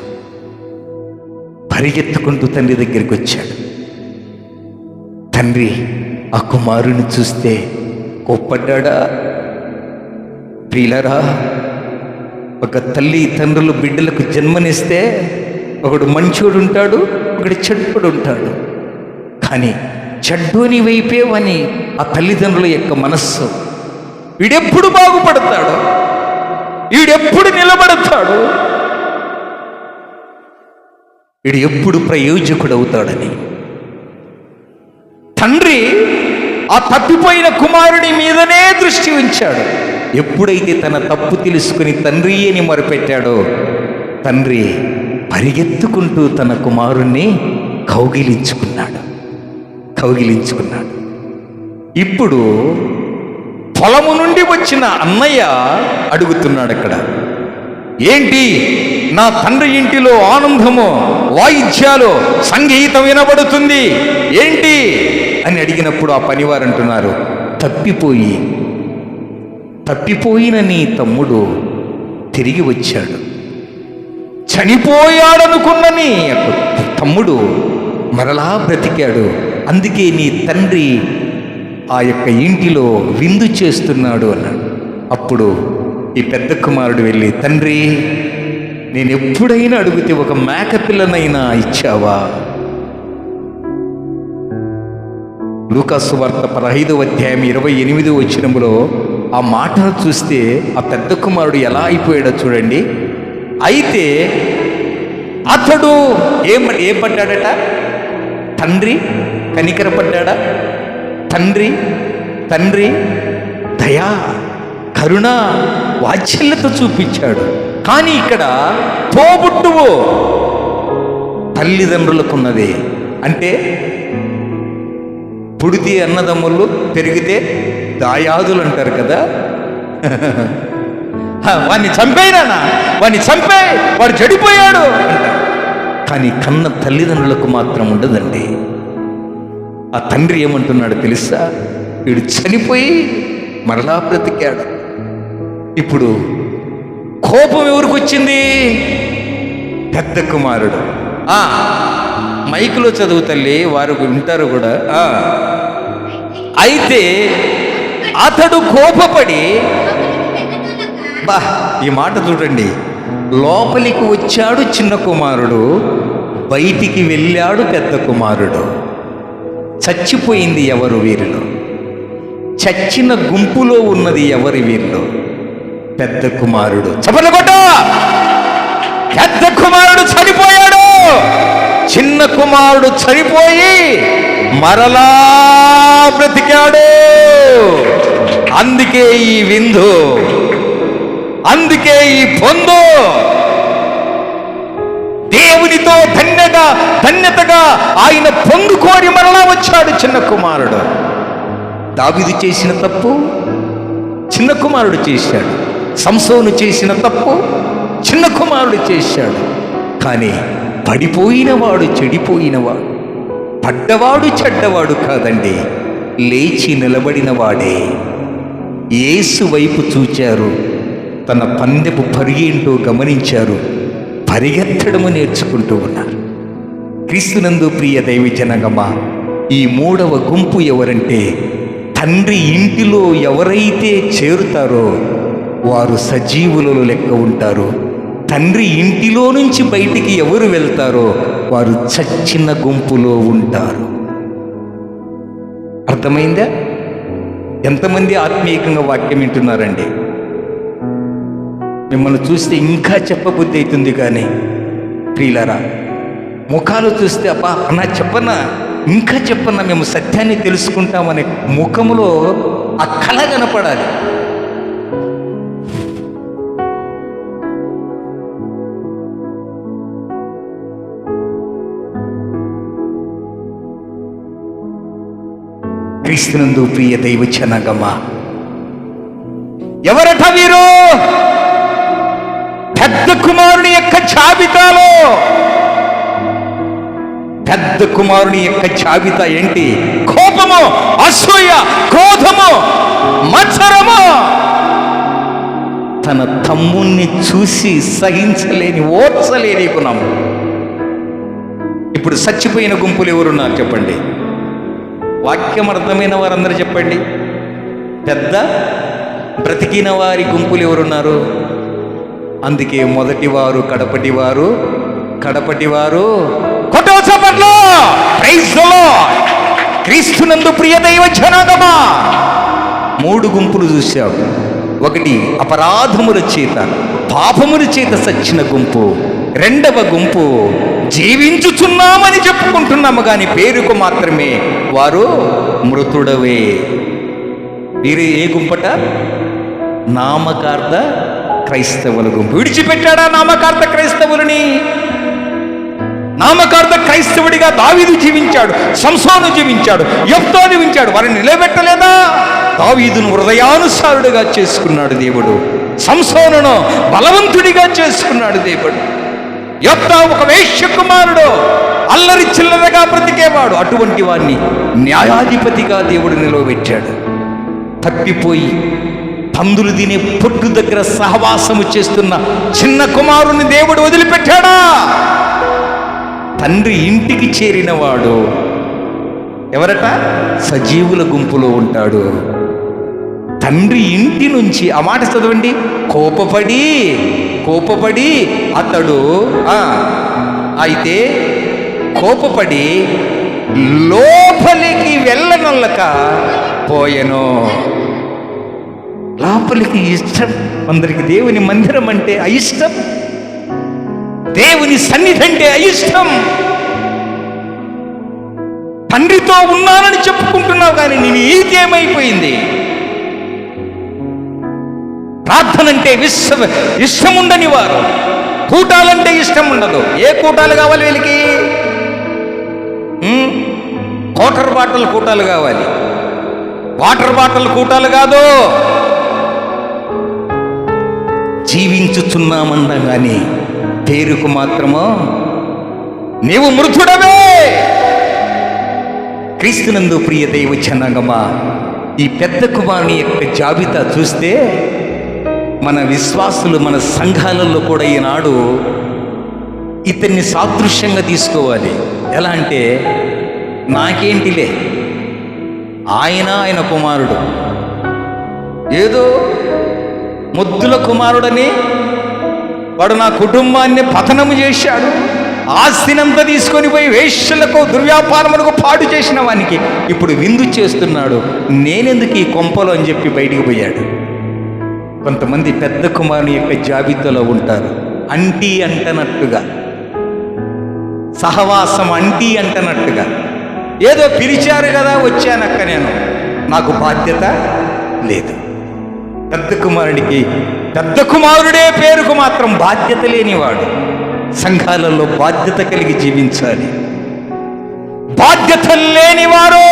పరిగెత్తుకుంటూ తండ్రి దగ్గరికి వచ్చాడు. తండ్రి ఆ కుమారుని చూస్తే కోప్పడ్డా? ప్రియులారా, ఒక తల్లి తండ్రులు బిడ్డలకు జన్మనిస్తే ఒకడు మంచోడు ఉంటాడు, ఒకడు చెడ్డోడు ఉంటాడు. కానీ చెడ్డోని వైపేవని ఆ తల్లిదండ్రుల యొక్క మనస్సు. వీడెప్పుడు బాగుపడతాడు, వీడెప్పుడు నిలబడతాడు, వీడు ఎప్పుడు ప్రయోజకుడు అవుతాడని తండ్రి ఆ తప్పిపోయిన కుమారుడి మీదనే దృష్టి ఉంచాడు. ఎప్పుడైతే తన తప్పు తెలుసుకుని తండ్రి అని మొరపెట్టాడో, తండ్రి పరిగెత్తుకుంటూ తన కుమారుణ్ణి కౌగిలించుకున్నాడు. ఇప్పుడు పొలము నుండి వచ్చిన అన్నయ్య అడుగుతున్నాడు అక్కడ, ఏంటి నా తండ్రి ఇంటిలో ఆనందము, వాయిద్యాలు, సంగీతం వినబడుతుంది ఏంటి అని అడిగినప్పుడు ఆ పనివారు అంటున్నారు, తప్పిపోయిన నీ తమ్ముడు తిరిగి వచ్చాడు. చనిపోయాడనుకున్న నీ తమ్ముడు మరలా బ్రతికాడు. అందుకే నీ తండ్రి ఆ యొక్క ఇంటిలో విందు చేస్తున్నాడు అన్నాడు. అప్పుడు ఈ పెద్ద కుమారుడు వెళ్ళి, తండ్రి, నేను ఎప్పుడైనా అడిగితే ఒక మేక పిల్లనైనా ఇచ్చావా? లూకాసు వార్త 15వ అధ్యాయం 28వ వచనములో ఆ మాటను చూస్తే ఆ పెద్ద కుమారుడు ఎలా అయిపోయాడో చూడండి. అయితే అతడు ఏం పడ్డాడట? తండ్రి కనికరపడ్డా? తండ్రి దయా, కరుణ, వాత్సల్యత చూపించాడు. కానీ ఇక్కడ తోబుట్టువు తల్లిదండ్రులకున్నదే. అంటే పుడితే అన్నదమ్ములు, పెరిగితే దాయాదులు అంటారు కదా. వాడిని చంపేనా, వాడిని చంపే, వాడు చెడిపోయాడు అంటారు. కానీ కన్న తల్లిదండ్రులకు మాత్రం ఉండదండి. ఆ తండ్రి ఏమంటున్నాడు తెలుసా? వీడు చనిపోయి మరలా బ్రతికాడు. ఇప్పుడు కోపం ఎవరికి వచ్చింది? పెద్ద కుమారుడు. మైకులో చదువు తల్లి, వారు వింటారు కూడా. అయితే అతడు కోపపడి, ఈ మాట చూడండి, లోపలికి వచ్చాడు చిన్న కుమారుడు, బయటికి వెళ్ళాడు పెద్ద కుమారుడు. చచ్చిపోయింది ఎవరు వీరిలో? చచ్చిన గుంపులో ఉన్నది ఎవరి వీరిలో? పెద్ద కుమారుడు. చప్పట్లు కొట్టు! పెద్ద కుమారుడు చనిపోయాడు, చిన్న కుమారుడు చనిపోయి మరలా బ్రతికాడు. అందుకే ఈ విందు, అందుకే ఈ పొందు. దేవునితో ధన్యతగా ఆయన పొందుకోరి మరలా వచ్చాడు చిన్న కుమారుడు. దావీదు చేసిన తప్పు చిన్న కుమారుడు చేశాడు. సంసోను చేసిన తప్పు చిన్న కుమారుడు చేశాడు. కానీ పడిపోయినవాడు, చెడిపోయినవాడు, పడ్డవాడు చెడ్డవాడు కాదండి, లేచి నిలబడిన వాడే. యేసు వైపు చూచారు, తన పందెపు పరుగేంటో గమనించారు, పరిగెత్తడము నేర్చుకుంటూ ఉన్నారు. క్రీస్తునందు ప్రియ దైవజనగమా, ఈ మూడవ గుంపు ఎవరంటే, తండ్రి ఇంటిలో ఎవరైతే చేరుతారో వారు సజీవులలో లెక్క ఉంటారు. తండ్రి ఇంటిలో నుంచి బయటికి ఎవరు వెళ్తారో వారు చచ్చిన గుంపులో ఉంటారు. అర్థమైందా? ఎంతమంది ఆత్మీయంగా వాక్యం వింటున్నారండి? మిమ్మల్ని చూస్తే ఇంకా చెప్పబుద్ధి అవుతుంది. కానీ ప్రియులారా, ముఖాలు చూస్తే అబ్బా అన్నా చెప్పన్నా, ఇంకా చెప్పన్నా, మేము సత్యాన్ని తెలుసుకుంటామనే ముఖములో ఆ కళ కనపడాలి. క్రీస్తునందు ప్రియ దైవ జనాంగమా, ఎవరట వీరు? పెద్ద కుమారుని యొక్క జాబితాలో, పెద్ద కుమారుని యొక్క జాబితా ఏంటి? కోపము, అసూయ, క్రోధము, మత్సరము. తన తమ్ముణ్ణి చూసి సహించలేని, ఓర్చలేని గుణం. ఇప్పుడు చచ్చిపోయిన గుంపులు ఎవరున్నారు చెప్పండి? వాక్యం అర్థమైన వారందరూ చెప్పండి. పెద్ద బ్రతికిన వారి గుంపులు ఎవరున్నారు? అందుకే మొదటివారు కడపటివారు, కడపటివారు కొట్టవచ్చపట్లో. Praise the Lord. క్రీస్తునందు ప్రియ దైవ జనాంగమా, 3 గుంపులు చూశావు. ఒకటి అపరాధముల చేత, పాపముల చేత సచ్చిన గుంపు. 2వ గుంపు జీవించుచున్నామని చెప్పుకుంటున్నాము కానీ పేరుకు మాత్రమే వారు మృతుడవే. వీరు ఏ గుంపట? నామకార్థ క్రైస్తవుల గుంపు. విడిచిపెట్టాడా నామకార్థ క్రైస్తవులని? నామకార్థ క్రైస్తవుడిగా దావీదు జీవించాడు, సంసోను జీవించాడు, యెఫ్తా జీవించాడు. వారిని నిలబెట్టలేదా? దావీదును హృదయానుసారుడిగా చేసుకున్నాడు దేవుడు, సంసోనును బలవంతుడిగా చేసుకున్నాడు దేవుడు. యెఫ్తా ఒక వేశ్య కుమారుడు, అల్లరి చిల్లరగా బ్రతికేవాడు. అటువంటి వాడిని న్యాయాధిపతిగా దేవుడు నిలవబెట్టాడు. తప్పిపోయి పందులు తినే పొట్టు దగ్గర సహవాసము చేస్తున్న చిన్న కుమారుని దేవుడు వదిలిపెట్టాడా? తండ్రి ఇంటికి చేరినవాడు ఎవరట? సజీవుల గుంపులో ఉంటాడు. తండ్రి ఇంటి నుంచి, ఆ మాట చదవండి, కోపపడి అతడు అయితే కోపపడి లోపలికి వెళ్ళనొల్లక పోయెను. లోపలికి ఇష్టం. కొందరికి దేవుని మందిరం అంటే అయిష్టం, దేవుని సన్నిధి అంటే అయిష్టం. తండ్రితో ఉన్నానని చెప్పుకుంటున్నావు కానీ నీ ఈకేమైపోయింది? ప్రార్థన అంటే ఇష్టం ఉండని వారు, కూటాలంటే ఇష్టం ఉండదు. ఏ కూటాలు కావాలి వీళ్ళకి? వాటర్ బాటిల్ కూటాలు కావాలి, వాటర్ బాటిల్ కూటాలు కాదు. జీవించుచున్నామన్నా కానీ పేరుకు మాత్రమో నీవు మృతుడవే. క్రీస్తునందు ప్రియ దైవ జనాంగమా, ఈ పెద్ద కుమారుని యొక్క జాబితా చూస్తే మన విశ్వాసులు, మన సంఘాలలో కూడా ఈనాడు ఇతన్ని సాదృశ్యంగా తీసుకోవాలి. ఎలా అంటే, నాకేంటిలే, ఆయన కుమారుడు, ఏదో ముద్దుల కుమారుడని వాడు నా కుటుంబాన్ని పతనము చేశాడు, ఆస్తినంతా తీసుకొని పోయి వేశ్యలకు, దుర్వ్యాపారములకు పాడు చేసిన వానికి ఇప్పుడు విందు చేస్తున్నాడు, నేనెందుకు ఈ కొంపలో అని చెప్పి బయటికి పోయాడు. కొంతమంది పెద్ద కుమారుని యొక్క జాబితాలో ఉంటారు. అంటీ అంటనట్టుగా, సహవాసం అంటీ అంటనట్టుగా, ఏదో పిలిచారు కదా వచ్చానక్క, నేను, నాకు బాధ్యత లేదు. పెద్ద కుమారుడికి పెద్ద కుమారుడే పేరుకు మాత్రం బాధ్యత లేనివాడు. సంఘాలలో బాధ్యత కలిగి జీవించాలి. బాధ్యత లేనివారు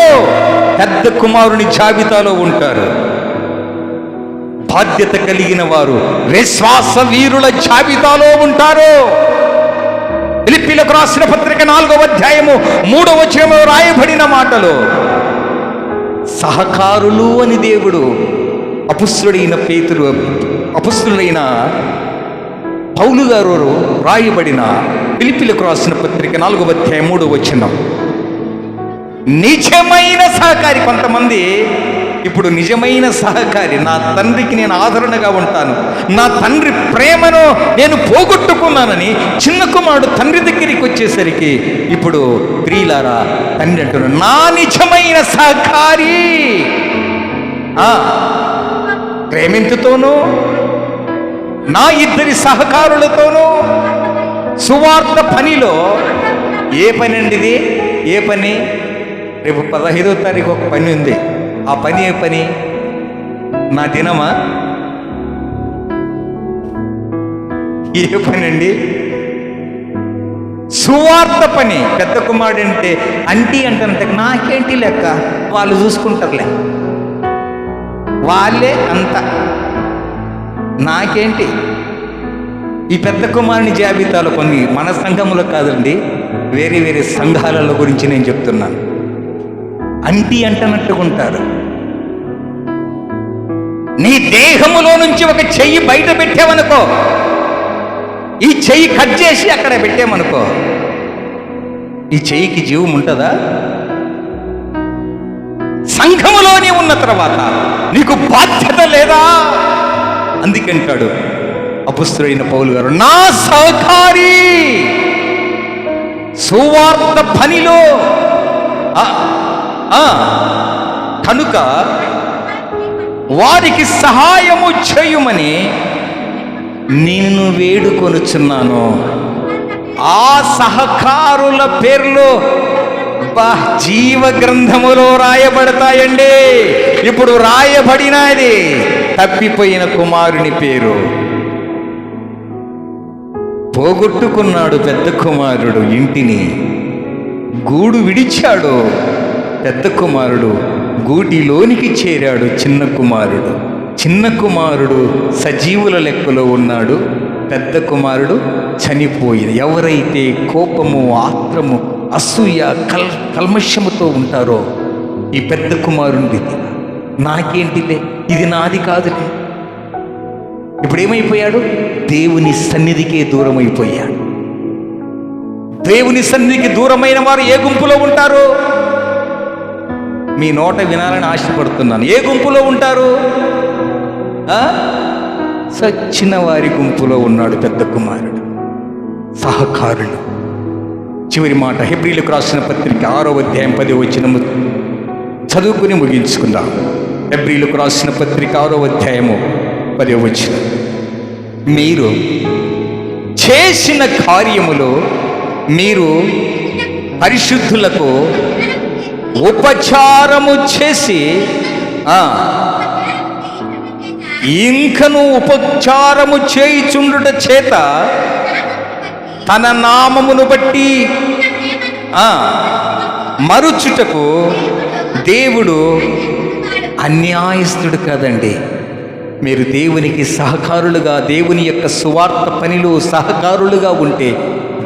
పెద్ద కుమారుని జాబితాలో ఉంటారు. బాధ్యత కలిగిన వారు విశ్వాస వీరుల జాబితాలో ఉంటారు. ఫిలిప్పీలకు రాసిన పత్రిక 4వ అధ్యాయము 3వ వచనంలో రాయబడిన మాటలు, సహకారులు అని దేవుడు అపుస్తుడైన పౌలు గారు రాయబడిన ఫిలిప్పీలకు రాసిన పత్రిక 4వ అధ్యాయం 3వ వచనం, నిజమైన సహకారి. కొంతమంది ఇప్పుడు నిజమైన సహకారి, నా తండ్రికి నేను ఆదరణగా ఉంటాను, నా తండ్రి ప్రేమను నేను పోగొట్టుకున్నానని చిన్న కుమారుడు తండ్రి దగ్గరికి వచ్చేసరికి ఇప్పుడు ప్రియులారా తండ్రి అంటున్నాడు, నా నిజమైన సహకారి ప్రేమించుతోనూ నా 2 సహకారులతోనూ సువార్త పనిలో. ఏ పని అండి ఇది? ఏ పని? రేపు 15వ తారీఖు ఒక పని ఉంది. ఆ పని ఏ పని? నా దినమా? ఏ పని అండి? సువార్త పని. పెద్ద కుమారుడు అంటే అంటీ అంటే నాకేంటి లెక్క, వాళ్ళు చూసుకుంటారులే, వాళ్ళే అంత, నాకేంటి. ఈ పెద్ద కుమారుని జాబితాలో కొన్ని మన సంఘములో కాదండి, వేరే వేరే సంఘాలలో గురించి నేను చెప్తున్నాను. అంటీ అంటనట్టుకుంటారు. నీ దేహములో నుంచి ఒక చెయ్యి బయట పెట్టావనుకో, ఈ చెయ్యి కట్ చేసి అక్కడ పెట్టామనుకో, ఈ చెయ్యికి జీవం ఉంటుందా? సంఘములోనే ఉన్న తర్వాత నీకు బాధ్యత లేదా? అందుకంటాడు అపుస్తలుడైన పౌలు గారు, నా సహకారి సువార్త పనిలో. కనుక వారికి సహాయము చేయుమని నిన్ను వేడుకొనుచున్నాను. ఆ సహకారుల పేర్లు జీవ గ్రంథములో రాయబడతాయండి. ఇప్పుడు రాయబడినది తప్పిపోయిన కుమారుని పేరు. పోగొట్టుకున్నాడు పెద్ద కుమారుడు ఇంటిని, గూడు విడిచాడు పెద్ద కుమారుడు, గూటిలోనికి చేరాడు చిన్న కుమారుడు. చిన్న కుమారుడు సజీవుల లెక్కలో ఉన్నాడు, పెద్ద కుమారుడు చనిపోయింది. ఎవరైతే కోపము, ఆత్రము, అసూయ, కల్మషముతో ఉంటారో ఈ పెద్ద కుమారుడిది నాకేంటిలే, ఇది నాది కాదులే, ఇప్పుడు ఏమైపోయాడు? దేవుని సన్నిధికే దూరం అయిపోయాడు. దేవుని సన్నిధికి దూరమైన వారు ఏ గుంపులో ఉంటారు? మీ నోట వినాలని ఆశపడుతున్నాను. ఏ గుంపులో ఉంటారు? సచ్చిన వారి గుంపులో ఉన్నాడు పెద్ద కుమారుడు. సహకారులు. చివరి మాట హెబ్రీయులకు రాసిన పత్రిక 6వ అధ్యాయం 10వ వచనము చదువుకుని ముగించుకుందాం. హెబ్రీయులకు రాసిన పత్రిక 6వ అధ్యాయము 10వ వచనం. మీరు చేసిన కార్యములో మీరు పరిశుద్ధులకు ఉపచారము చేసి, ఇంకను ఉపచారము చేయుచుండుట చేత తన నామమును బట్టి మరుచుటకు దేవుడు అన్యాయస్తుడు కాదండి. మీరు దేవునికి సహకారులుగా, దేవుని యొక్క సువార్త పనిలో సహకారులుగా ఉంటే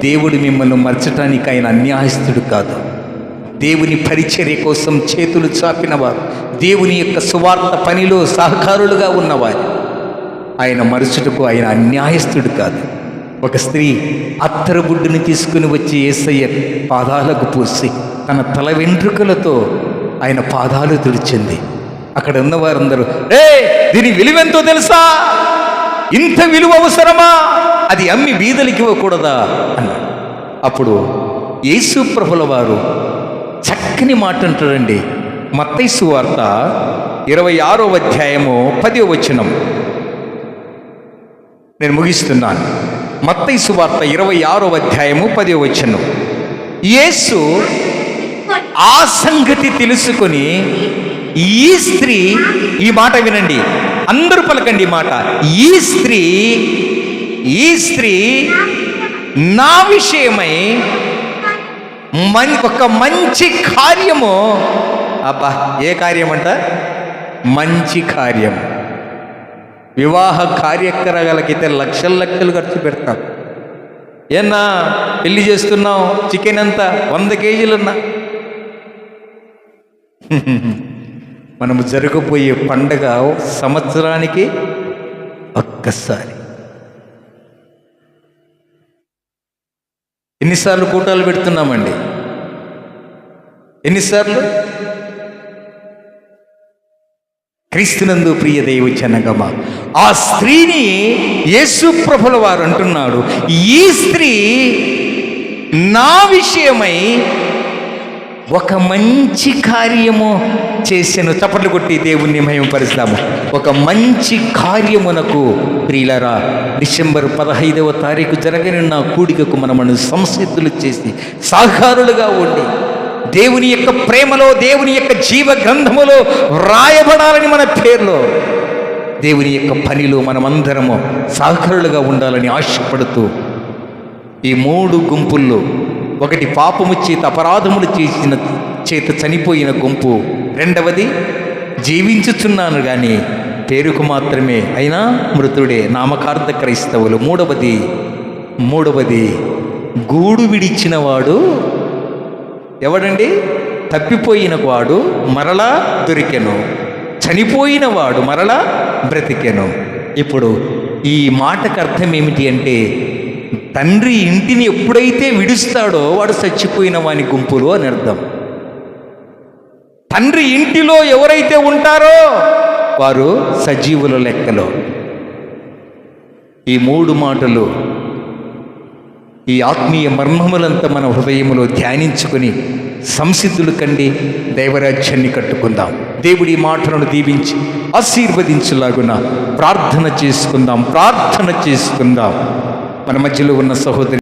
దేవుడు మిమ్మల్ని మరచటానికి ఆయన అన్యాయస్తుడు కాదు. దేవుని పరిచర్య కోసం చేతులు చాపినవారు, దేవుని యొక్క సువార్త పనిలో సహకారులుగా ఉన్నవారు ఆయన మరచుటకు ఆయన అన్యాయస్తుడు కాదు. ఒక స్త్రీ అత్తరబుడ్డుని తీసుకుని వచ్చి యేసయ్య పాదాలకు పూసి తన తల వెంట్రుకలతో ఆయన పాదాలు తుడిచింది. అక్కడ ఉన్నవారందరూ, దీని విలువెంతో తెలుసా? ఇంత విలువ అవసరమా? అది అమ్మి బీదలకి ఇవ్వకూడదా అన్నాడు. అప్పుడు యేసు ప్రభుల వారు చక్కని మాట అంటాడండి. మత్తయి సువార్త 26వ అధ్యాయము 10వ వచనం నేను ముగిస్తున్నాను. మత్తయి సువార్త 26వ అధ్యాయము 10వ వచనం. యేసు ఆ సంగతి తెలుసుకొని, ఈ స్త్రీ, ఈ మాట వినండి, అందరూ పలకండి ఈ మాట, ఈ స్త్రీ నా విషయమై ఒక మంచి కార్యము, అబ్బా ఏ కార్యం అంట? మంచి కార్యం. వివాహ కార్యక్రమాలకైతే లక్షల లక్షలు ఖర్చు పెడతాం. ఏనా పెళ్లి చేస్తున్నావు, చికెన్ అంతా 100 కేజీలున్నా. మనము జరగబోయే పండగ సంవత్సరానికి ఒక్కసారి. ఎన్నిసార్లు కూటాలు పెడుతున్నామండి? ఎన్నిసార్లు? క్రీస్తునందు ప్రియ దైవ జనగమ, ఆ స్త్రీని యేసు ప్రభుల వారు అంటున్నాడు, ఈ స్త్రీ నా విషయమై ఒక మంచి కార్యము చేసెను. చప్పట్లు కొట్టి దేవుణ్ణి మహిమపరుస్తాము. ఒక మంచి కార్యమునకు ప్రియులారా, డిసెంబర్ 15వ తారీఖు జరగనున్న కూడికకు మనము సంసిద్ధులు చేసి సహకారులుగా ఉండి దేవుని యొక్క ప్రేమలో, దేవుని యొక్క జీవ గ్రంథములో రాయబడాలని, మన పేర్లో దేవుని యొక్క పనిలో మనమందరము సహకారులుగా ఉండాలని ఆశపడుతూ ఈ 3 గుంపుల్లో ఒకటి పాపము చేత అపరాధములు చేసిన చేత చనిపోయిన గుంపు, రెండవది జీవించుచున్నాను కానీ పేరుకు మాత్రమే అయినా మృతుడే నామకార్థ క్రైస్తవులు, మూడవది గూడు విడిచినవాడు ఎవడండి? తప్పిపోయిన వాడు మరలా దొరికెను, చనిపోయిన వాడు మరలా బ్రతికెను. ఇప్పుడు ఈ మాటకు అర్థం ఏమిటి అంటే, తండ్రి ఇంటిని ఎప్పుడైతే విడుస్తాడో వాడు చచ్చిపోయిన వాని గుంపులు అని అర్థం. తండ్రి ఇంటిలో ఎవరైతే ఉంటారో వారు సజీవుల లెక్కలో. ఈ 3 మాటలు, ఈ ఆత్మీయ మర్మములంతా మన హృదయములో ధ్యానించుకొని సంసిద్ధులు కండి దైవరాజ్యాన్ని కట్టుకుందాం. దేవుడి మాటలను దీవించి ఆశీర్వదించులాగున ప్రార్థన చేసుకుందాం. మన మధ్యలో ఉన్న సహోదరి